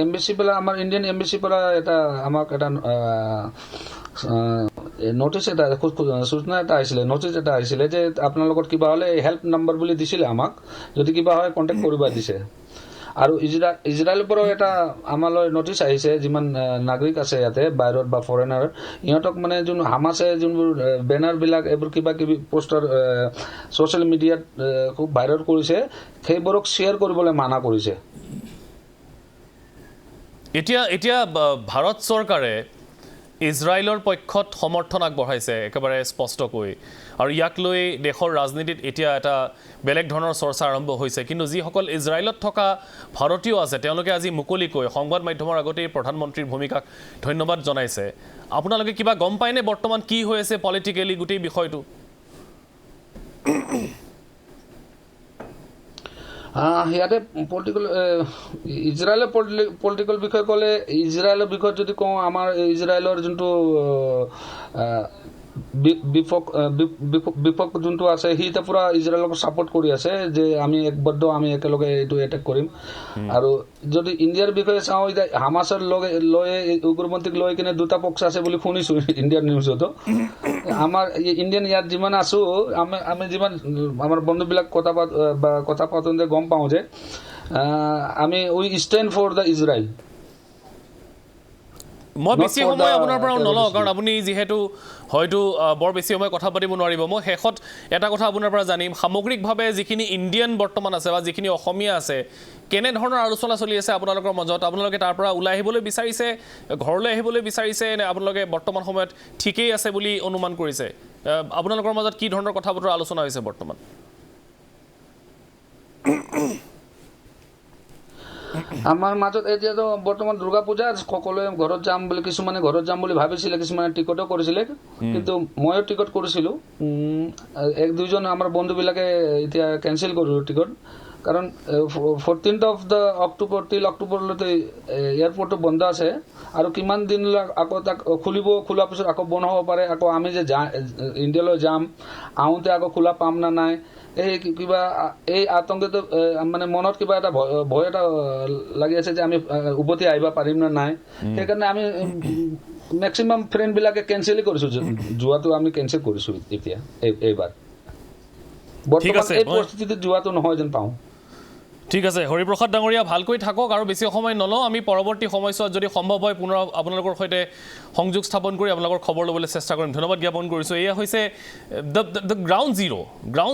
এম্বেচিৰ পৰা আমাৰ ইণ্ডিয়ান এম্বেচিৰ পৰা আমাক এটা নটিচ সূচনা এটা আহিছিলে যে আপোনালোকৰ কিবা হ'লে হেল্প নাম্বাৰ বুলি দিছিলে আমাক যদি কিবা হয় কণ্টেক্ট কৰিব দিছে আৰু ইজৰাইলৰ পৰাও এটা আমালৈ নটিচ আহিছে যিমান নাগৰিক আছে ইয়াতে বাহিৰত বা ফৰেনাৰ ইহঁতক মানে যোন হামাছে যোনবোৰ বেনাৰবিলাক এইবোৰ কিবা কিবি পোষ্টাৰ ছ'চিয়েল মিডিয়াত খুব ভাইৰেল কৰিছে সেইবোৰক শ্বেয়াৰ কৰিবলৈ মানা কৰিছে এতিয়া ভাৰত চৰকাৰে ইজৰাইলৰ পক্ষত সমৰ্থন আগবঢ়াইছে একেবাৰে স্পষ্টকৈ আৰু ইয়াক লৈ দেশৰ ৰাজনীতিত এতিয়া এটা বেলেগ ধৰণৰ চৰ্চা আৰম্ভ হৈছে কিন্তু যিসকল ইজৰাইলত থকা ভাৰতীয় আছে তেওঁলোকে আজি মুকলিকৈ সংবাদ মাধ্যমৰ আগতেই প্ৰধানমন্ত্ৰীৰ ভূমিকাক ধন্যবাদ জনাইছে আপোনালোকে কিবা গম পায়নে বৰ্তমান কি হৈ আছে পলিটিকেলি গোটেই বিষয়টো ইয়াতে ইজৰাইলৰ পলিটিকেল বিষয়ে ক'লে ইজৰাইলৰ বিষয়ত যদি কওঁ আমাৰ ইজৰাইলৰ যোনটো বিপক্ষ যোনটো আছে সি এতিয়া পুৰা ইজৰাইলক ছাপোৰ্ট কৰি আছে যে আমি একবদ্ধ আমি একেলগে এইটো এটেক কৰিম আৰু যদি ইণ্ডিয়াৰ বিষয়ে চাওঁ এতিয়া হামাছৰ লৈ উগ্ৰপন্থীক লৈ কিনে দুটা পক্ষ আছে বুলি শুনিছোঁ ইণ্ডিয়ান নিউজতো আমাৰ ইণ্ডিয়ান ইয়াত যিমান আছোঁ আমি যিমান আমাৰ বন্ধুবিলাক কথা পাতোঁতে গম পাওঁ যে আমি উই ষ্টেণ্ড ফৰ দ্য ইজৰাইল মই বেছি সময় আপোনাৰ পৰা নলওঁ কাৰণ আপুনি যিহেতু হয়তো বৰ বেছি সময় কথা পাতিব নোৱাৰিব মই শেষত এটা কথা আপোনাৰ পৰা জানিম সামগ্ৰিকভাৱে যিখিনি ইণ্ডিয়ান বৰ্তমান আছে বা যিখিনি অসমীয়া আছে কেনেধৰণৰ আলোচনা চলি আছে আপোনালোকৰ মাজত আপোনালোকে তাৰ পৰা ওলাই আহিবলৈ বিচাৰিছে ঘৰলৈ আহিবলৈ বিচাৰিছে নে আপোনালোকে বৰ্তমান সময়ত ঠিকেই আছে বুলি অনুমান কৰিছে আপোনালোকৰ মাজত কি ধৰণৰ কথা বতৰা আলোচনা হৈছে বৰ্তমান আমাৰ মাজত এতিয়াতো বৰ্তমান দুৰ্গা পূজা সকলোৱে ঘৰত যাম বুলি কিছুমানে ঘৰত যাম বুলি ভাবিছিলে কিছুমানে টিকটো কৰিছিলে কিন্তু ময়ো টিকট কৰিছিলোঁ এক দুইজন আমাৰ বন্ধুবিলাকে এতিয়া কেঞ্চেল কৰিলোঁ টিকট কাৰণ 14th of the October till অক্টোবৰলৈকে এয়াৰপৰ্টটো বন্ধ আছে আৰু কিমান দিন আকৌ তাক খোলাৰ পিছত আকৌ বন্ধ হ'ব পাৰে আকৌ আমি যে ইণ্ডিয়ালৈ যাম আহোঁতে আকৌ খোলা পাম না নাই এই কিবা এই আতংকটো মানে মনত কিবা এটা ভয় এটা লাগি আছে যে আমি উভতি আহিব পাৰিম না নাই সেইকাৰণে আমি মেক্সিমাম ফ্ৰেণ্ডবিলাকে কেঞ্চেলেই কৰিছোঁ যোৱাটো আমি কেঞ্চেল কৰিছোঁ এতিয়া এইবাৰ বৰ্তমান এই পৰিস্থিতিত যোৱাটো নহয় যেন পাওঁ ঠিক আছে হৰিপ্ৰসাদ ডাঙৰীয়া ভালকৈ থাকক আৰু বেছি সময় নলওঁ আমি পৰৱৰ্তী সময়ছোৱাত যদি সম্ভৱ হয় পুনৰ আপোনালোকৰ সৈতে সংযোগ স্থাপন কৰি আপোনালোকৰ খবৰ ল'বলৈ চেষ্টা কৰিম ধন্যবাদ জ্ঞাপন কৰিছোঁ এয়া হৈছে দ্য গ্ৰাউণ্ড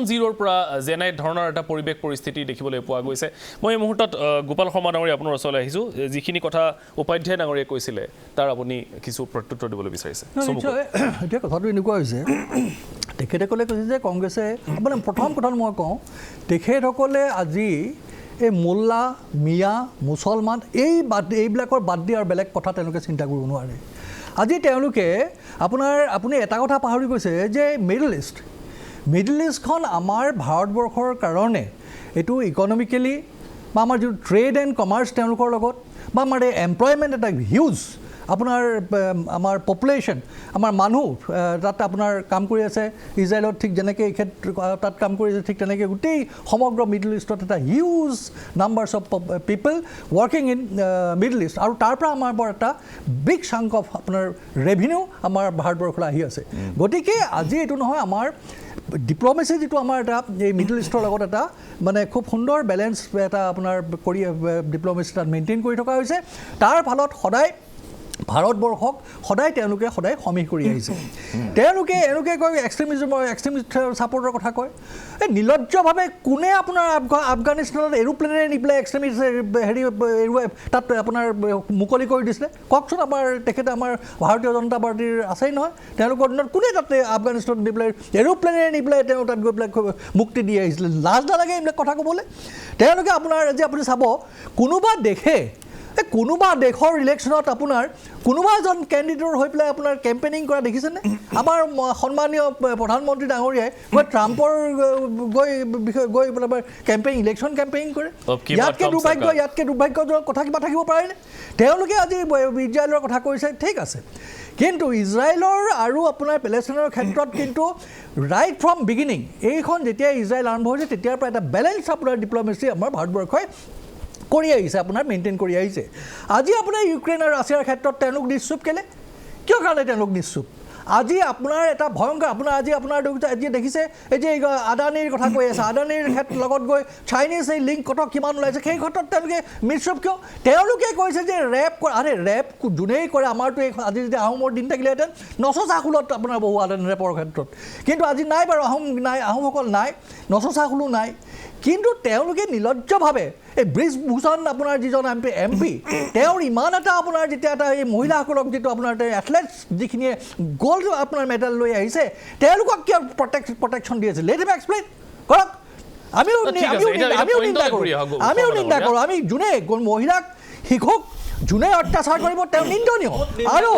জিৰ'ৰ পৰা যেনে ধৰণৰ এটা পৰিৱেশ পৰিস্থিতি দেখিবলৈ পোৱা গৈছে মই এই মুহূৰ্তত গোপাল শৰ্মা ডাঙৰীয়া আপোনাৰ ওচৰলৈ আহিছোঁ যিখিনি কথা উপাধ্যায় ডাঙৰীয়াই কৈছিলে তাৰ আপুনি কিছু প্ৰত্যুত্তৰ দিবলৈ বিচাৰিছে এতিয়া কথাটো এনেকুৱা হৈছে তেখেতসকলে কৈছে যে কংগ্ৰেছে মানে প্ৰথম কথাত মই কওঁ তেখেতসকলে আজি এই মোল্লা মিয়া মুছলমান এইবিলাকৰ বাদ দি আৰু বেলেগ কথা তেওঁলোকে চিন্তা কৰিব নোৱাৰে আজি তেওঁলোকে আপুনি এটা কথা পাহৰি গৈছে যে মিডল ইষ্টখন আমাৰ ভাৰতবৰ্ষৰ কাৰণে এইটো ইকনমিকেলি বা আমাৰ যিটো ট্ৰেড এণ্ড কমাৰ্চ তেওঁলোকৰ লগত বা আমাৰ এই এমপ্লয়মেণ্ট এটা হিউজ আমাৰ পপুলেশ্যন আমাৰ মানুহ তাত আপোনাৰ কাম কৰি আছে ইজৰাইলত ঠিক যেনেকৈ তাত কাম কৰি আছে ঠিক তেনেকৈ গোটেই সমগ্ৰ মিডল ইষ্টত এটা huge numbers of people working in middle east আৰু তাৰ পৰা আমাৰ বৰ এটা বিগ চাংক অফ আপোনাৰ ৰেভিনিউ আমাৰ ভাৰতবৰ্ষলৈ আহি আছে গতিকে আজি এইটো নহয় আমাৰ ডিপ্ল'মেচি যিটো আমাৰ এটা এই মিডল ইষ্টৰ লগত এটা মানে খুব সুন্দৰ বেলেঞ্চ এটা আপোনাৰ কৰি ডিপ্ল'মেচি তাত মেইনটেইন কৰি থকা হৈছে তাৰ ফলত সদায় ভাৰতবৰ্ষক সদায় তেওঁলোকে সদায় সমীহ কৰি আহিছে তেওঁলোকে কয় এক্সট্ৰিমিষ্ট ছাপৰ্টৰ কথা কয় এই নিলজ্জভাৱে কোনে আপোনাৰ আফগানিস্তানত এৰোপ্লেনেৰে নি পেলাই এক্সট্ৰিমিষ্ট তাত আপোনাৰ মুকলি কৰি দিছিলে কওকচোন তেখেতে আমাৰ ভাৰতীয় জনতা পাৰ্টীৰ আছেই নহয় তেওঁলোকৰ দিনত কোনে তাতে আফগানিস্তানত নি পেলাই এৰোপ্লেনেৰে নি পেলাই তেওঁ তাত গৈ পেলাই মুক্তি দি আহিছিলে লাজ নালাগে এইবিলাক কথা ক'বলৈ তেওঁলোকে আপোনাৰ আজি আপুনি চাব কোনোবা দেশৰ ইলেকশ্যনত আপোনাৰ কোনোবা এজন কেণ্ডিডেটৰ হৈ পেলাই আপোনাৰ কেম্পেইনিং কৰা দেখিছেনে আমাৰ সন্মানীয় প্ৰধানমন্ত্ৰী ডাঙৰীয়াই ট্ৰাম্পৰ গৈ পেলাই ইলেকশ্যন কেম্পেইনিং কৰে ইয়াতকৈ দুৰ্ভাগ্যজনক কথা কিবা থাকিব পাৰেনে তেওঁলোকে আজি ইজৰাইলৰ কথা কৈছে ঠিক আছে কিন্তু ইজৰাইলৰ আৰু আপোনাৰ পেলেষ্টাইনৰ ক্ষেত্ৰত কিন্তু ৰাইট ফ্ৰম বিগিনিং এইখন যেতিয়া ইজৰাইল আৰম্ভ হৈছে তেতিয়াৰ পৰা এটা বেলেঞ্চ আপোনাৰ ডিপ্ল'মেচি আমাৰ ভাৰতবৰ্ষই কৰি আহিছে আপোনাৰ মেইনটেইন কৰি আহিছে আজি আপোনাৰ ইউক্ৰেইন আৰু ৰাছিয়াৰ ক্ষেত্ৰত তেওঁলোক নিশ্চুপ কেলে কিয় কাৰণে তেওঁলোক নিশ্চুপ আজি আপোনাৰ এটা ভয়ংকৰ আপোনাৰ আজি দেখিছে এই যে আদানীৰ কথা কৈ আছে আদানীৰ লগত গৈ চাইনিজ এই লিংক কত কিমান ওলাইছে সেই ক্ষেত্ৰত তেওঁলোকে নিশ্চুপ কিয় তেওঁলোকে কৈছে যে ৰেপ যোনেই কৰে আমাৰতো আজি যদি আহোমৰ দিন থাকিলেহেঁতেন নচচাখোলত আপোনাৰ বহু আদানী ৰেপৰ ক্ষেত্ৰত কিন্তু আজি নাই বাৰু আহোমসকল নাই নচচাখোলো নাই কিন্তু তেওঁলোকে নিলজ্জভাৱে এই ব্ৰিজভূষণ আপোনাৰ যিজন এম পি তেওঁৰ ইমান এটা আপোনাৰ যেতিয়া এটা এই মহিলাসকলক যিটো আপোনাৰ এথলেটছ যিখিনিয়ে গ'ল্ড আপোনাৰ মেডেল লৈ আহিছে তেওঁলোকক কিয় প্ৰটেকশ্যন দি আছে লেট হিম এক্সপ্লেইন কৰক আমিও নিন্দা কৰোঁ আমি যোনে মহিলাক শিশুক যোনে অত্যাচাৰ কৰিব তেওঁ নিন্দনীয় আৰু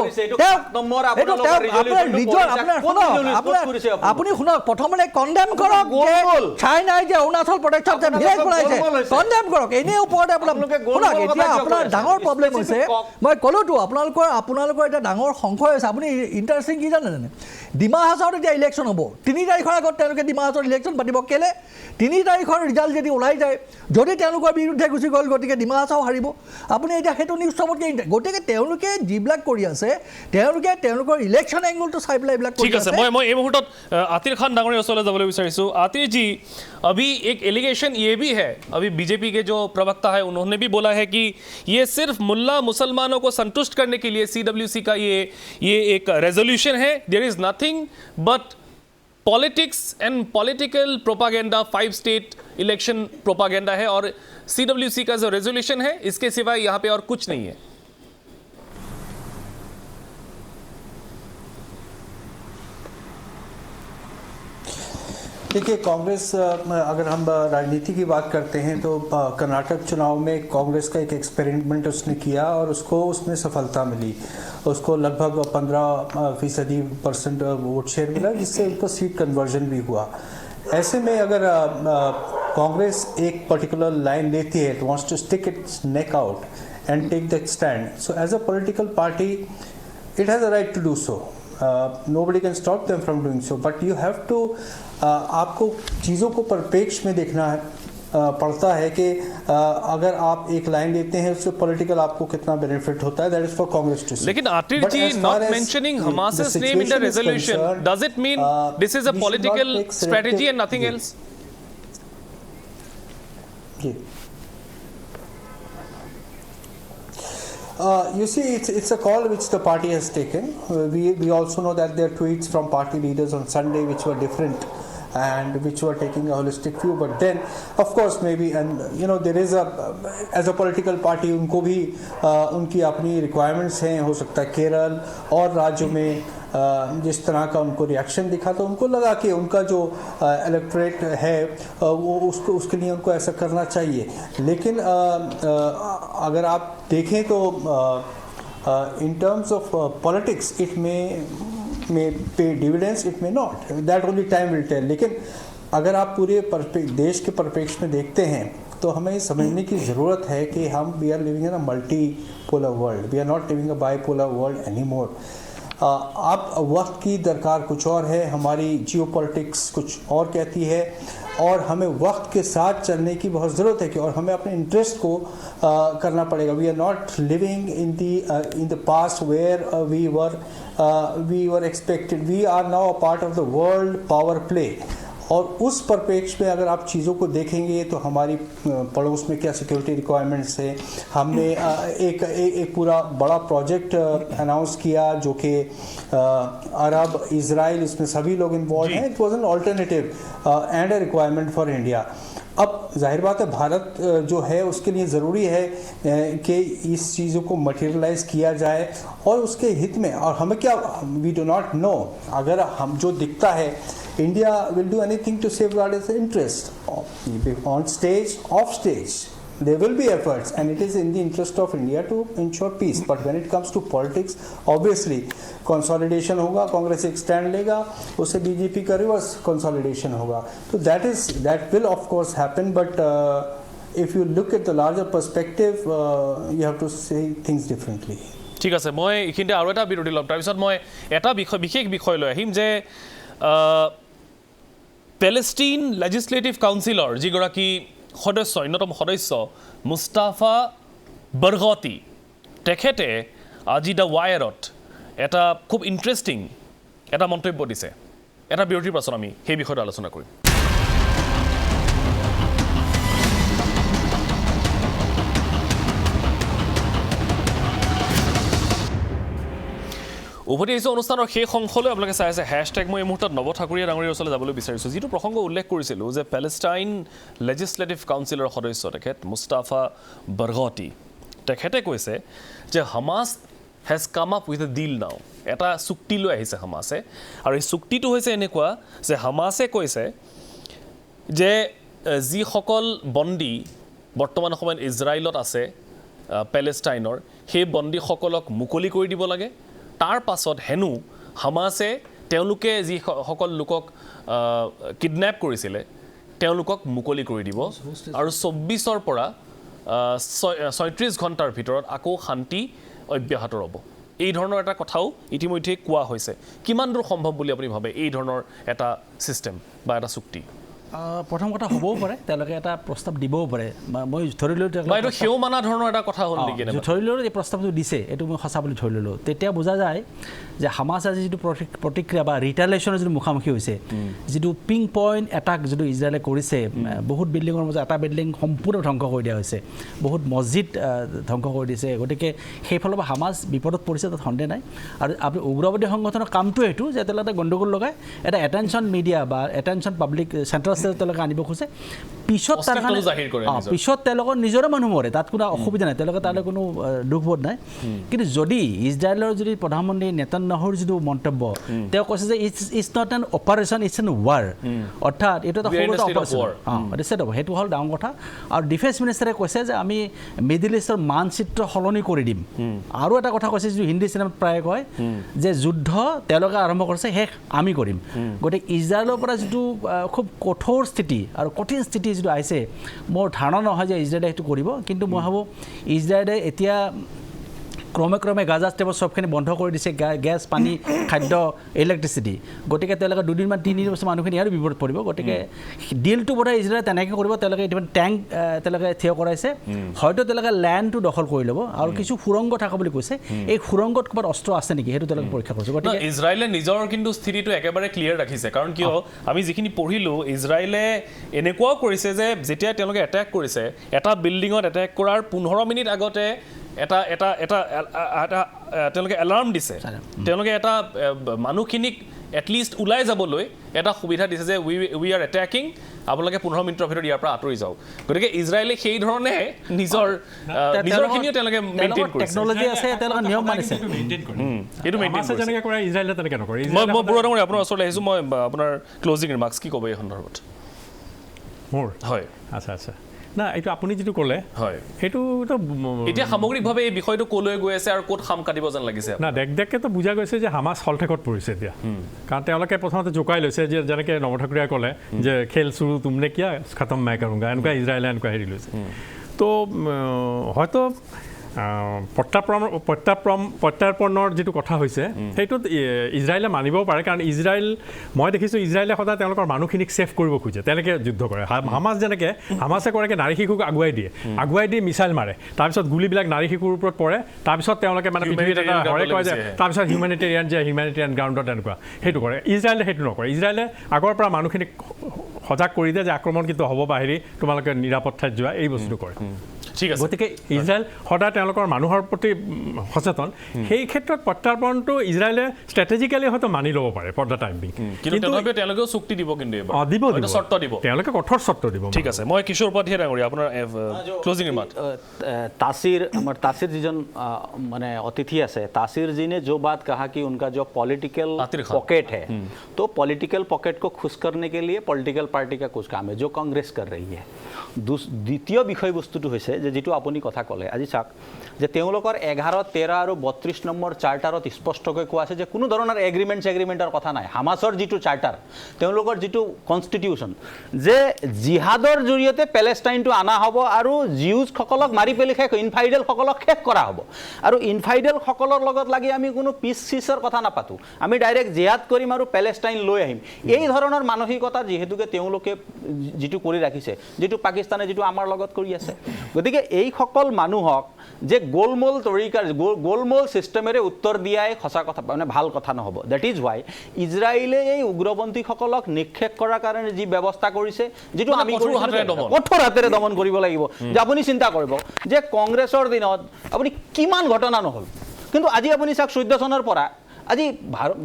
আপুনি শুনক প্ৰথমতে কণ্ডেম কৰক যে চাইনাই যে অৰুণাচল প্ৰদেশত যে ভিলেজ বনাইছে কণ্ডেম কৰক এনেই ওপৰতে আপোনালোকে শুনক এতিয়া আপোনাৰ ডাঙৰ প্ৰব্লেম হৈছে মই ক'লোতো আপোনালোকৰ এটা ডাঙৰ সংশয় হৈছে আপুনি ইণ্টাৰেষ্টিং কি জানে ডিমা হাছাওত এতিয়া ইলেকশ্যন হ'ব 3 তাৰিখৰ আগত তেওঁলোকে ডিমা হাছাওত ইলেকশ্যন পাতিব কেলে 3 তাৰিখৰ ৰিজাল্ট যদি ওলাই যায় যদি তেওঁলোকৰ বিৰুদ্ধে গুচি গ'ল গতিকে ডিমা হাছাও হাৰিব আপুনি এতিয়া সেইটো নিউজ চবতকৈ গতিকে তেওঁলোকে যিবিলাক কৰি আছে তেওঁলোকে তেওঁলোকৰ ইলেকশ্যন এংগলটো চাই পেলাই এইবিলাক ঠিক আছে মই এই মুহূৰ্তত আতিৰ খান ডাঙৰীয়া ওচৰলৈ যাবলৈ বিচাৰিছোঁ आतिर जी अभी एक एलिगेशन ये भी है अभी बीजेपी के जो प्रवक्ता है उन्होंने भी बोला है कि ये सिर्फ मुल्ला मुसलमानों को संतुष्ट करने के लिए CWC का ये एक रेजोल्यूशन है there is nothing but politics and political propaganda 5 state election propaganda है और CWC का जो रेजोल्यूशन है इसके सिवाय यहाँ पे और कुछ नहीं है देखिए कांग्रेस अगर हम राजनीति की बात करते हैं तो कर्नाटक चुनाव में कांग्रेस का एक एक्सपेरिमेंट उसने किया और उसमें सफलता मिली उसको लगभग 15% वोट शेयर मिला जिससे उनको सीट कन्वर्जन भी हुआ ऐसे में अगर कांग्रेस एक पर्टिकुलर लाइन लेती है it wants to stick its neck out and take the stand so as a political party it has a right to do so nobody can stop them from doing so but you have to आपको चीज़ों को परिप्रेक्ष्य में देखना है पड़ता है कि अगर आप एक लाइन लेते हैं उससे पॉलिटिकल आपको कितना बेनिफिट होता है that is for Congress too लेकिन Aatir ji not mentioning Hamas's name in the resolution does it mean this is a political strategy and nothing else You see, it's a call which the party has taken. We also know that there are tweets from party leaders on Sunday which were different and which were taking a holistic view. But then, of course, maybe and you know there is as a political party उनको भी उनकी अपनी requirements हैं हो सकता है केरल और राज्यों में जिस तरह का उनको रिएक्शन दिखा तो उनको लगा कि उनका जो इलेक्टोरेट है वो उसके लिए उनको ऐसा करना चाहिए लेकिन अगर आप देखें तो in terms of politics it may pay dividends it may not that only time will tell लेकिन अगर आप पूरे देश के परिप्रेक्ष्य में देखते हैं तो हमें समझने की ज़रूरत है कि हम we are living in a multipolar world we are not living a bipolar world any more अब वक्त की दरकार कुछ और है हमारी जियोपॉलिटिक्स कुछ और कहती है और हमें वक्त के साथ चलने की बहुत ज़रूरत है कि और हमें अपने इंटरेस्ट को करना पड़ेगा we are not living in the past where we were expected we are now a part of the world power play और उस परिप्रेक्ष्य में अगर आप चीज़ों को देखेंगे तो हमारी पड़ोस में क्या सिक्योरिटी रिक्वायरमेंट्स है हमने एक पूरा बड़ा प्रोजेक्ट अनाउंस किया जो कि अरब इजराइल इसमें सभी लोग इन्वॉल्व हैं it was an alternative and a requirement for India अब जाहिर बात है भारत जो है उसके लिए ज़रूरी है कि इस चीज़ों को मटेरियलाइज किया जाए और उसके हित में और हमें क्या वी डू नॉट नो अगर हम जो दिखता है India will do anything to safeguard its interest on stage, off stage. There will be efforts, and it is in the interest of India to ensure peace. But when it comes to politics, obviously, consolidation होगा, Congress एक stand लेगा, उससे BJP का reverse consolidation होगा. So that will of course happen, but if you look at the larger perspective, you have to say things differently. ঠিক আছে মই এইখিনিতে আৰু এটা বিৰতি ল'ম তাৰপিছত মই এটা বিশেষ বিষয় লৈ আহিম যে পেলেষ্টিন লেজিসলেটিভ কাউন্সিলৰ যিগৰাকী সদস্য অন্যতম সদস্য মুস্তাফা বৰগতি তেখেতে আজি দ্য ৱায়াৰত এটা খুব ইণ্টাৰেষ্টিং এটা মন্তব্য দিছে এটা বিৰতিৰ পাছত আমি সেই বিষয়টো আলোচনা কৰিম উভতি আহিছোঁ অনুষ্ঠানৰ শেষ অংশলৈ আপোনালোকে চাই আছে হেছটেগ মই এই মুহূৰ্তত নৱ ঠাকুৰীয়া ডাঙৰীয়াৰ ওচৰলৈ যাবলৈ বিচাৰিছোঁ যিটো প্ৰসংগ উল্লেখ কৰিছিলোঁ যে পেলেষ্টাইন লেজিসলেটিভ কাউন্সিলৰ সদস্য তেখেত মুস্তাফা বৰগতি তেখেতে কৈছে যে Hamas has come up with a deal now এটা চুক্তি লৈ আহিছে হামাছে আৰু এই চুক্তিটো হৈছে এনেকুৱা যে হামাছে কৈছে যে যিসকল বন্দী বৰ্তমান সময়ত ইজৰাইলত আছে পেলেষ্টাইনৰ সেই বন্দীসকলক মুকলি কৰি দিব লাগে তাৰ পাছত হেনু হামাছে তেওঁলোকে যি সকল লোকক কিডন্যাপ কৰিছিলে তেওঁলোকক মুকলি কৰি দিব আৰু 24 ৰ পৰা 36 ঘণ্টাৰ ভিতৰত আকৌ শান্তি অব্যাহত ৰ'ব এই ধৰণৰ এটা কথাও ইতিমধ্যে কোৱা হৈছে কিমান দূৰ সম্ভৱ বুলি আপুনি ভাবে এই ধৰণৰ এটা ছিষ্টেম বা এটা চুক্তি প্ৰথম কথা হ'বও পাৰে তেওঁলোকে এটা প্ৰস্তাৱ দিবও পাৰে মই ধৰি লৈ এইটো সেও মানা ধৰণৰ এটা কথা হ'ল নেকি ধৰি লৈ এই প্ৰস্তাৱটো দিছে এইটো মই সঁচা বুলি ধৰি ল'লোঁ তেতিয়া বুজা যায় যে হামাছ আজি যিটো প্ৰতিক্ৰিয়া বা ৰিটালিয়েশ্যনৰ যিটো মুখামুখি হৈছে যিটো পিং পইণ্ট এটাক যিটো ইজৰাইলে কৰিছে বহুত বিল্ডিঙৰ মাজত এটা বিল্ডিং সম্পূৰ্ণ ধ্বংস কৰি দিয়া হৈছে বহুত মছজিদ ধ্বংস কৰি দিছে গতিকে সেইফালৰ পৰা হামাছ বিপদত পৰিছে তাত সন্দেহ নাই আৰু আপুনি উগ্ৰবাদী সংগঠনৰ কামটো এইটো যে তেওঁলোকে গণ্ডগোল লগাই এটা এটেনশ্যন মিডিয়া বা এটেনশ্যন পাব্লিক চেণ্টাৰ তেওঁলোকে আনিব খোজে পিছত পিছত তেওঁলোকৰ নিজৰে মানুহ মৰে তাত কোনো অসুবিধা নাই তেওঁলোকে তালৈ কোনো দুখবোধ নাই কিন্তু যদি ইজৰাইলৰ যদি প্ৰধানমন্ত্ৰী নেতান্যাহুৰ যিটো মন্তব্য তেওঁ কৈছে যে it's not an operation it's an war অৰ্থাৎ এইটো এটা সৰু অপাৰেশ্যন সেইটো হ'ল ডাঙৰ কথা আৰু ডিফেন্স মিনিষ্টাৰে কৈছে যে আমি মিডিল ইষ্টৰ মানচিত্ৰ সলনি কৰি দিম আৰু এটা কথা কৈছে যিটো হিন্দী চিনেমাত প্ৰায়ে কয় যে যুদ্ধ তেওঁলোকে আৰম্ভ কৰিছে শেষ আমি কৰিম গতিকে ইজৰাইলৰ পৰা যিটো খুব কঠোৰ স্থিতি আৰু কঠিন স্থিতি যিটো আহিছে মোৰ ধাৰণা নহয় যে ইজৰাইলে সেইটো কৰিব কিন্তু মই ভাবোঁ ইজৰাইলে এতিয়া ক্ৰমে গাজা ষ্টেপত চবখিনি বন্ধ কৰি দিছে গেছ পানী খাদ্য ইলেক্ট্ৰিচিটি গতিকে তেওঁলোকে দুদিনমান 3 দিন বছৰ মানুহখিনি আৰু বিপদত পৰিব গতিকে ডিলটো বোধহয় ইজৰাইলে তেনেকৈ কৰিব তেওঁলোকে ইতিমধ্যে টেংক তেওঁলোকে থিয় কৰাইছে হয়তো তেওঁলোকে লেণ্ডটো দখল কৰি ল'ব আৰু কিছু সুৰংগ থকা বুলি কৈছে এই সুৰংগত ক'ৰবাত অস্ত্ৰ আছে নেকি সেইটো তেওঁলোকে পৰীক্ষা কৰিছে গতিকে ইজৰাইলে নিজৰ কিন্তু স্থিতিটো একেবাৰে ক্লিয়াৰ ৰাখিছে কাৰণ কিয় আমি যিখিনি পঢ়িলোঁ ইজৰাইলে এনেকুৱাও কৰিছে যে যেতিয়া তেওঁলোকে এটেক কৰিছে এটা বিল্ডিঙত এটেক কৰাৰ 15 মিনিট আগতে এটা এটা এটা এটা তেওঁলোকে এলাৰ্ম দিছে তেওঁলোকে এটা মানুহখিনিক এটলিষ্ট ওলাই যাবলৈ এটা সুবিধা দিছে যে উই আৰ এটেকিং আপোনালোকে 15 মিনিটৰ ভিতৰত ইয়াৰ পৰা আঁতৰি যাওক গতিকে ইজৰাইলে সেই ধৰণে নিজৰখিনিও তেওঁলোকে মেইনটেইন কৰিছে টেকন'লজি আছে তেওঁলোকে নিয়ম মানিছে এইটো মেইনটেইন কৰিছে যেনেকৈ কৰে ইজৰাইলে তেনেকৈ নকৰে মই বুঢ়াডাঙৰীয়া আপোনাৰ ওচৰলৈ আহিছোঁ মই আপোনাৰ ক্লজিং ৰিমাৰ্কছ কি ক'ব এই সন্দৰ্ভত মোৰ হয় আচ্ছা না এইটো আপুনি যিটো ক'লে হয় সেইটোতো এতিয়া সামগ্ৰিকভাৱে এই বিষয়টো ক'লৈ গৈ আছে আৰু ক'ত খাম কাটিব যেন লাগিছে না দেখকেতো বুজা গৈছে যে হামাছ হলঠেকত পৰিছে এতিয়া কাৰণ তেওঁলোকে প্ৰথমতে জোকাই লৈছে যে যেনেকৈ নৱ ঠাকুৰীয়াই ক'লে যে খেল চুৰু তুমনে কিয়া খতম মাই কৰোঁগা এনেকুৱা ইজৰাইলে এনেকুৱা হেৰি লৈছে তো হয়তো প্ৰত্যাৰ্পণৰ যিটো কথা হৈছে সেইটোত ইজৰাইলে মানিবও পাৰে কাৰণ মই দেখিছোঁ ইজৰাইলে সদায় তেওঁলোকৰ মানুহখিনিক ছেভ কৰিব খোজে তেনেকৈ যুদ্ধ কৰে হামাছ যেনেকৈ হামাছে কৰে নাৰী শিশুক আগুৱাই দি মিছাইল মাৰে তাৰপিছত গুলিবিলাক নাৰী শিশুৰ ওপৰত পৰে তাৰপিছত তেওঁলোকে মানে পৃথিৱীত এটা হৰে কয় যে তাৰপিছত হিউমেনিটেৰিয়ান গ্ৰাউণ্ডত এনেকুৱা সেইটো কৰে ইজৰাইলে সেইটো নকৰে ইজৰাইলে আগৰ পৰা মানুহখিনিক সজাগ কৰি দিয়ে যে আক্ৰমণ কিন্তু হ'ব বা হেৰি তোমালোকে নিৰাপদ ঠাইত যোৱা এই বস্তুটো কৰে ঠিক আছে গতিকে ইজৰাইল সদায় তেওঁলোকৰ মানুহৰ প্ৰতি সচেতন সেই ক্ষেত্ৰত প্ৰত্যাৰ্পণটো ইজৰাইলে ষ্ট্ৰেটেজিকেলি হয়তো মানি ল'ব পাৰে ফৰ দ্য টাইম বিং কিন্তু তেওঁলোকেও চুক্তি দিব কিন্তু দিব চৰ্ত দিব তেওঁলোকে কঠোৰ চৰ্ত দিব ঠিক আছে মই কিশোৰ উপাধ্যায় ডাঙৰীয়া আপোনাৰ ক্লোজিং ৰিমাৰ্ক तासीर जिजन माने अतिथि আছে तासीर जी ने जो बात कहा कि उनका जो पॉलिटिकल पॉकेट है तो पॉलिटिकल पॉकेट को खुश करने के लिए पॉलिटिकल पार्टी का कुछ काम है जो कांग्रेस कर रही है द्वितीय विषय वस्तुটো হৈছে যে যেটো আপুনি কথা ক'লে আজি চাওক যে তেওঁলোকৰ 11 13 আৰু 32 নম্বৰ চাৰ্টাৰত স্পষ্টকৈ কোৱা আছে যে কোনো ধৰণৰ এগ্ৰিমেণ্টৰ কথা নাই হামাছৰ যেটো চাৰ্টাৰ তেওঁলোকৰ যেটো কনষ্টিটিউচন যে জিহাদৰ জৰিয়তে পেলেষ্টাইনটো আনা হ'ব আৰু জিউজ সকলক মাৰি পেলি শেষ ইনফাইডেল সকলক শেষ কৰা হ'ব আৰু ইনফাইডেল সকলৰ লগত লাগি আমি কোনো পিছ চিছৰ কথা নাপাতো আমি ডাইৰেক্ট জিহাদ কৰিম আৰু পেলেষ্টাইন লৈ আহিম এই ধৰণৰ মানসিকতা যেহেতুকে তেওঁলোকে যেটো কৰি ৰাখিছে যেটো পাকিস্তানে যেটো আমাৰ লগত কৰি আছে গতিকে এই সকল মানুহক যে গোলমোল তৰিকাৰ গোলমোল সিস্টেমেৰে উত্তৰ দিয়াই খসা কথা মানে ভাল কথা নহব দ্যাট ইজ হোৱাই ইজৰাইলে এই উগ্ৰপন্থী সকলক নিক্ষেপ কৰাৰ কাৰণে যি ব্যৱস্থা কৰিছে যেটো আমি কঠোৰ হাতেৰে দমন কৰিব লাগিব যে আপুনি চিন্তা কৰিব যে কংগ্ৰেছৰ দিনত আপুনি কিমান ঘটনা নহল কিন্তু আজি আপুনি চাওক 14 চনৰ পৰা আজি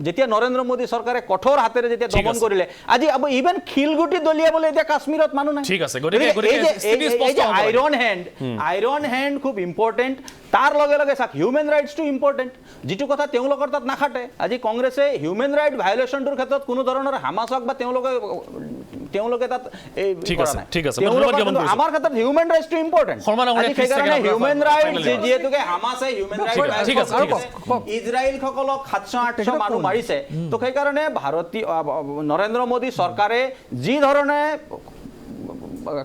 যেতিয়া নৰেন্দ্ৰ মোদী চৰকাৰে কঠোৰ হাতেৰে যেতিয়া দমন কৰিলে আজি ইভেন খিলগুটি দলিয়াবলৈ এতিয়া কাশ্মীৰত মানুহ নাই ঠিক আছে গতিকে আইৰন হ্যান্ড খুব ইম্পৰ্টেন্ট তাৰ লগে লগে চাওক হিউমেন ৰাইটছটো ইম্পৰ্টেন্ট যেটো কথা তেওঁলোকৰ তাত নাখাটে আজি কংগ্ৰেছে হিউমেন ৰাইট ভায়োলেশনটোৰ ক্ষেত্ৰত কোনো ধৰণৰ হামাছক বা তেওঁলোকে তাত এই ঠিক আছে আমাৰ ক্ষেত্ৰত হিউমেন ৰাইটছটো ইম্পৰ্টেন্ট সেইকাৰণে হিউমেন ৰাইট যেহেতুকে হামাছে হিউমেন ৰাইট ইজৰাইল সকলক 700-800 মানুহ মাৰিছে তো সেইকাৰণে ভাৰতীয় নৰেন্দ্ৰ মোদী চৰকাৰে যি ধৰণে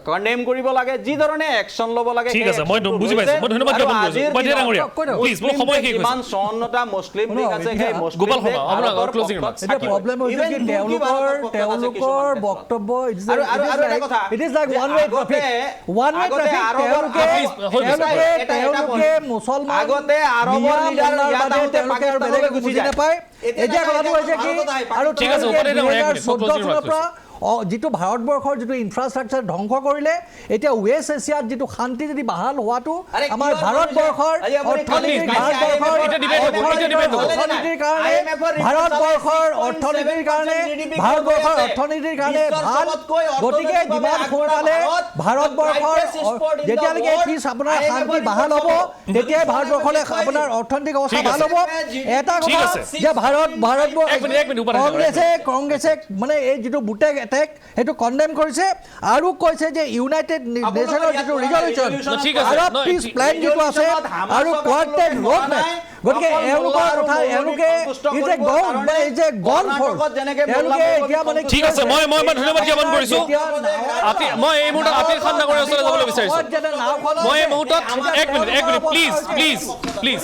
কণ্ডেম কৰিব লাগে যি ধৰণে একশ্যন ল'ব লাগে ঠিক আছে, মই বুজি পাইছো। মই ধন্যবাদ জ্ঞাপন কৰিছো। উপাধ্যায় ডাঙৰীয়া, প্লিজ, মোৰ সময় শেষ হৈছে। কিমান 54টা মুছলিম লীগ আছে সেই মুছলিম গোপাল শৰ্মা, লীগ আপোনাৰ ভাৰতৰ closing পক্ষত remarks। এতিয়া থাকিব। প্ৰব্লেম হৈছে Even কি তুৰ্কী ভাৰতৰ পক্ষত আছে তেওঁলোকৰ কিছুমান বক্তব্য আৰু এটা কথা, ইট ইজ লাইক যে ওৱান ৱে আগতে- ট্ৰাফিক ওৱান ৱে আগতে ট্ৰাফিক আৰৱৰ- তেওঁলোকে মুছলমান আগতে আৰৱৰ মিয়া leader মোল্লাৰ ইয়াত বাদে আহোঁতে তেওঁলোকে আৰু পাকিস্তানলৈ বেলেগ গুচি বুজি যায়। নাপায় এতিয়া এতিয়া কথাটো হৈছে কি ভাৰতত আহি আৰু ঠিক আছে, তেওঁলোকে উপাধ্যায় ডাঙৰীয়া, 2014 চনৰ closing পৰা যিটো ভাৰতবৰ্ষৰ যিটো ইনফ্ৰাষ্ট্ৰাকচাৰ ধ্বংস কৰিলে এতিয়া ৱেষ্ট এছিয়াত যিটো শান্তি যদি বাহাল হোৱাটো আৰে আমাৰ কিয় ভাৰতবৰ্ষৰ আজি আপুনি অৰ্থনীতিৰ কালি ভাৰতবৰ্ষৰ এতিয়া debate হ'ব, এতিয়া debate হ'ব। অৰ্থনীতিৰ কাৰণে IMF ৰ report ভাৰতবৰ্ষৰ চালে অৰ্থনীতিৰ কাৰণে 6.7% GDP ভাৰতবৰ্ষৰ আছে। অৰ্থনীতিৰ কাৰণে বিশ্বৰ ভাল চবতকৈ গতিকে অৰ্থনৈতিকভাৱে যিমান আগবঢ়া সোনকালে ভাৰত, ভাৰতবৰ্ষৰ the brightest spot in the যেতিয়ালৈকে world, পিছ আপোনাৰ IMF ৰ শান্তি report বাহাল হ'ব চাব। তেতিয়াই ভাৰতবৰ্ষলৈ দেখুৱাই আপোনাৰ দিম। অৰ্থনৈতিক অৱস্থা ঠিক ভাল আছে। হ'ব এটা ঠিক কথা আছে। যে ভাৰতবৰ্ষ এক মিনিট, উপাধ্যায় কংগ্ৰেছে মানে এই যিটো বুটেক এটেক সেইটো কণ্ডেম কৰিছে আৰু কৈছে যে ইউনাইটেড নেশ্যনৰ যিটো ৰিজলিউশ্যন ঠিক আছে। আৰব নহয়, পিছ প্লেন যিটো আছে আৰু কোৱাৰ্টেড ৰোড মেপ গতিকে এওঁলোকৰ কথা এওঁলোকে ইজ এ গন ফৰ্চ তেওঁলোকে এতিয়া মানে ঠিক আছে, মই ধন্যবাদ জ্ঞাপন কৰিছো। মই এই মুহূৰ্তত আতিৰ খান ডাঙৰীয়াৰ ওচৰলৈ যাবলৈ বিচাৰিছো। মই এই মুহূৰ্তত এক মিনিট প্লিজ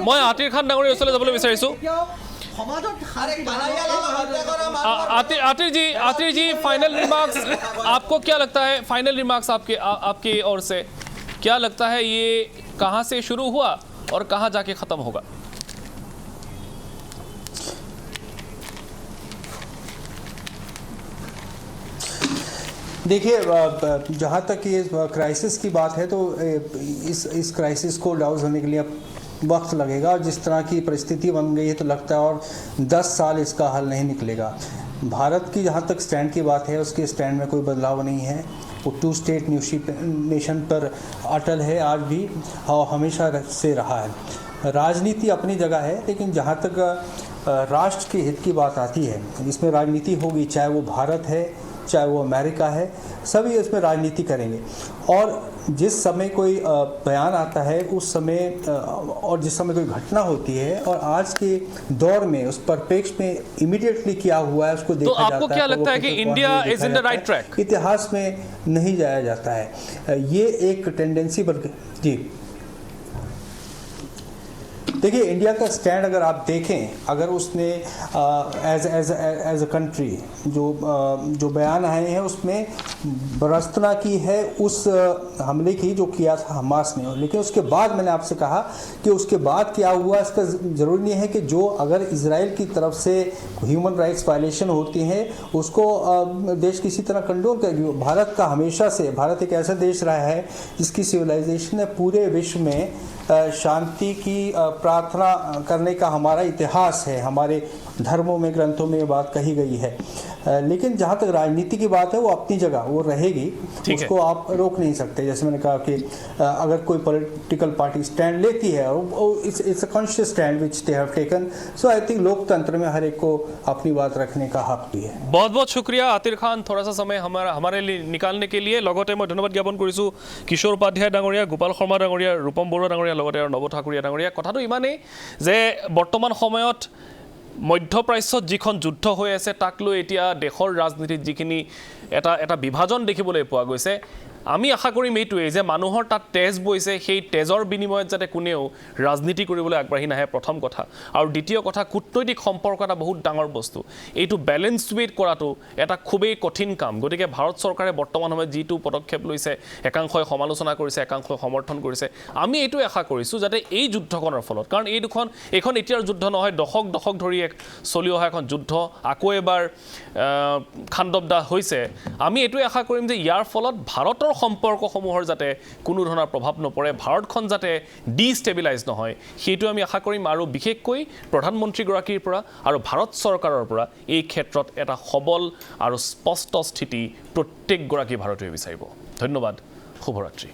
মই আতিৰ খান ডাঙৰীয়াৰ ওচৰলৈ যাবলৈ বিচাৰিছো। आतिर जी फाइनल रिमार्क्स आपको क्या लगता है? फाइनल रिमार्क्स आपकी ओर से क्या लगता है ये कहां से शुरू हुआ और कहां जाके खत्म होगा? देखिए जहाँ तक ये क्राइसिस की बात है तो इस क्राइसिस को लाउज होने के लिए वक्त लगेगा और जिस तरह की परिस्थिति बन गई है तो लगता है और 10 साल इसका हल नहीं निकलेगा। भारत की जहाँ तक स्टैंड की बात है उसके स्टैंड में कोई बदलाव नहीं है। वो 2 स्टेट नेशन पर अटल है आज भी और हमेशा से रहा है। राजनीति अपनी जगह है लेकिन जहाँ तक राष्ट्र के हित की बात आती है जिसमें राजनीति होगी, चाहे वो भारत है चाहे वो अमेरिका है, सभी इसमें राजनीति करेंगे। और जिस समय कोई बयान आता है उस समय और जिस समय कोई घटना होती है और आज के दौर में उस परिप्रेक्ष्य में इमीडिएटली क्या हुआ है उसको देखा जाता है। तो आपको क्या लगता है कि India is in the right track? इतिहास में नहीं जाया जाता है, ये एक टेंडेंसी बल्कि जी देखिए इंडिया का स्टैंड अगर आप देखें, अगर उसने एज अ कंट्री जो बयान आए हैं उसमें भर्त्सना की है उस हमले की जो किया था हमास ने। लेकिन उसके बाद मैंने आपसे कहा कि उसके बाद क्या हुआ इसका ज़रूरी नहीं है कि जो अगर इजराइल की तरफ से ह्यूमन राइट्स वायलेशन होती हैं उसको देश किसी तरह कंडोल करेगी। भारत का हमेशा से भारत एक ऐसा देश रहा है जिसकी सिविलाइजेशन ने पूरे विश्व में शांति की प्रार्थना करने का हमारा इतिहास है, हमारे धर्मों में ग्रंथों में ये बात कही गई है। लेकिन जहाँ तक राजनीति की बात है वो अपनी जगह वो रहेगी, उसको आप रोक नहीं सकते। जैसे मैंने कहा कि अगर कोई पॉलिटिकल पार्टी स्टैंड लेती है it's a conscious stand which they have taken, so I think लोकतंत्र में हर एक को अपनी बात रखने का हक भी है। बहुत बहुत शुक्रिया आतिर खान, थोड़ा सा समय हमारे लिए निकालने के लिए। लगते मैं धन्यवाद ज्ञापन करिছোঁ किशोर उपाध्याय डाঙৰীয়া, गोपाल शर्मा डाঙৰীয়া, रूपम बरुৱা डाঙৰীয়া, লগতে আৰু নৱ ঠাকুৰীয়া ডাঙৰীয়া। কথাটো ইমানেই যে বৰ্তমান সময়ত মধ্যপ্ৰাচ্যত যিখন যুদ্ধ হৈ আছে তাক লৈ এতিয়া দেশৰ ৰাজনীতিত যিখিনি এটা বিভাজন দেখিবলৈ পোৱা গৈছে, আমি আশা কৰিম এইটোৱে যে মানুহৰ তাত তেজ বৈছে, সেই তেজৰ বিনিময়ত যাতে কোনেও ৰাজনীতি কৰিবলৈ আগবাঢ়ি নাহে, প্ৰথম কথা। আৰু দ্বিতীয় কথা, কূটনৈতিক সম্পৰ্ক এটা বহুত ডাঙৰ বস্তু, এইটো বেলেঞ্চ ৱেট কৰাটো এটা খুবেই কঠিন কাম। গতিকে ভাৰত চৰকাৰে বৰ্তমান সময়ত যিটো পদক্ষেপ লৈছে, একাংশই সমালোচনা কৰিছে, একাংশই সমৰ্থন কৰিছে, আমি এইটো আশা কৰিছোঁ যাতে এই যুদ্ধখনৰ ফলত, কাৰণ এইখন এতিয়াৰ যুদ্ধ নহয়, দশক ধৰি চলি অহা এখন যুদ্ধ আকৌ এবাৰ খাণ্ডৱদা হৈছে, আমি এইটোৱে আশা কৰিম যে ইয়াৰ ফলত ভাৰতৰ সম্পৰ্কসমূহৰ যাতে কোনো ধৰণৰ প্ৰভাৱ নপৰে, ভাৰতখন যাতে ডিষ্টেবিলাইজ নহয়, সেইটো আমি আশা কৰিম। আৰু বিশেষকৈ প্ৰধানমন্ত্ৰীগৰাকীৰ পৰা আৰু ভাৰত চৰকাৰৰ পৰা এই ক্ষেত্ৰত এটা সবল আৰু স্পষ্ট স্থিতি প্ৰত্যেকগৰাকী ভাৰতীয়ই বিচাৰিব। ধন্যবাদ, শুভৰাত্ৰি।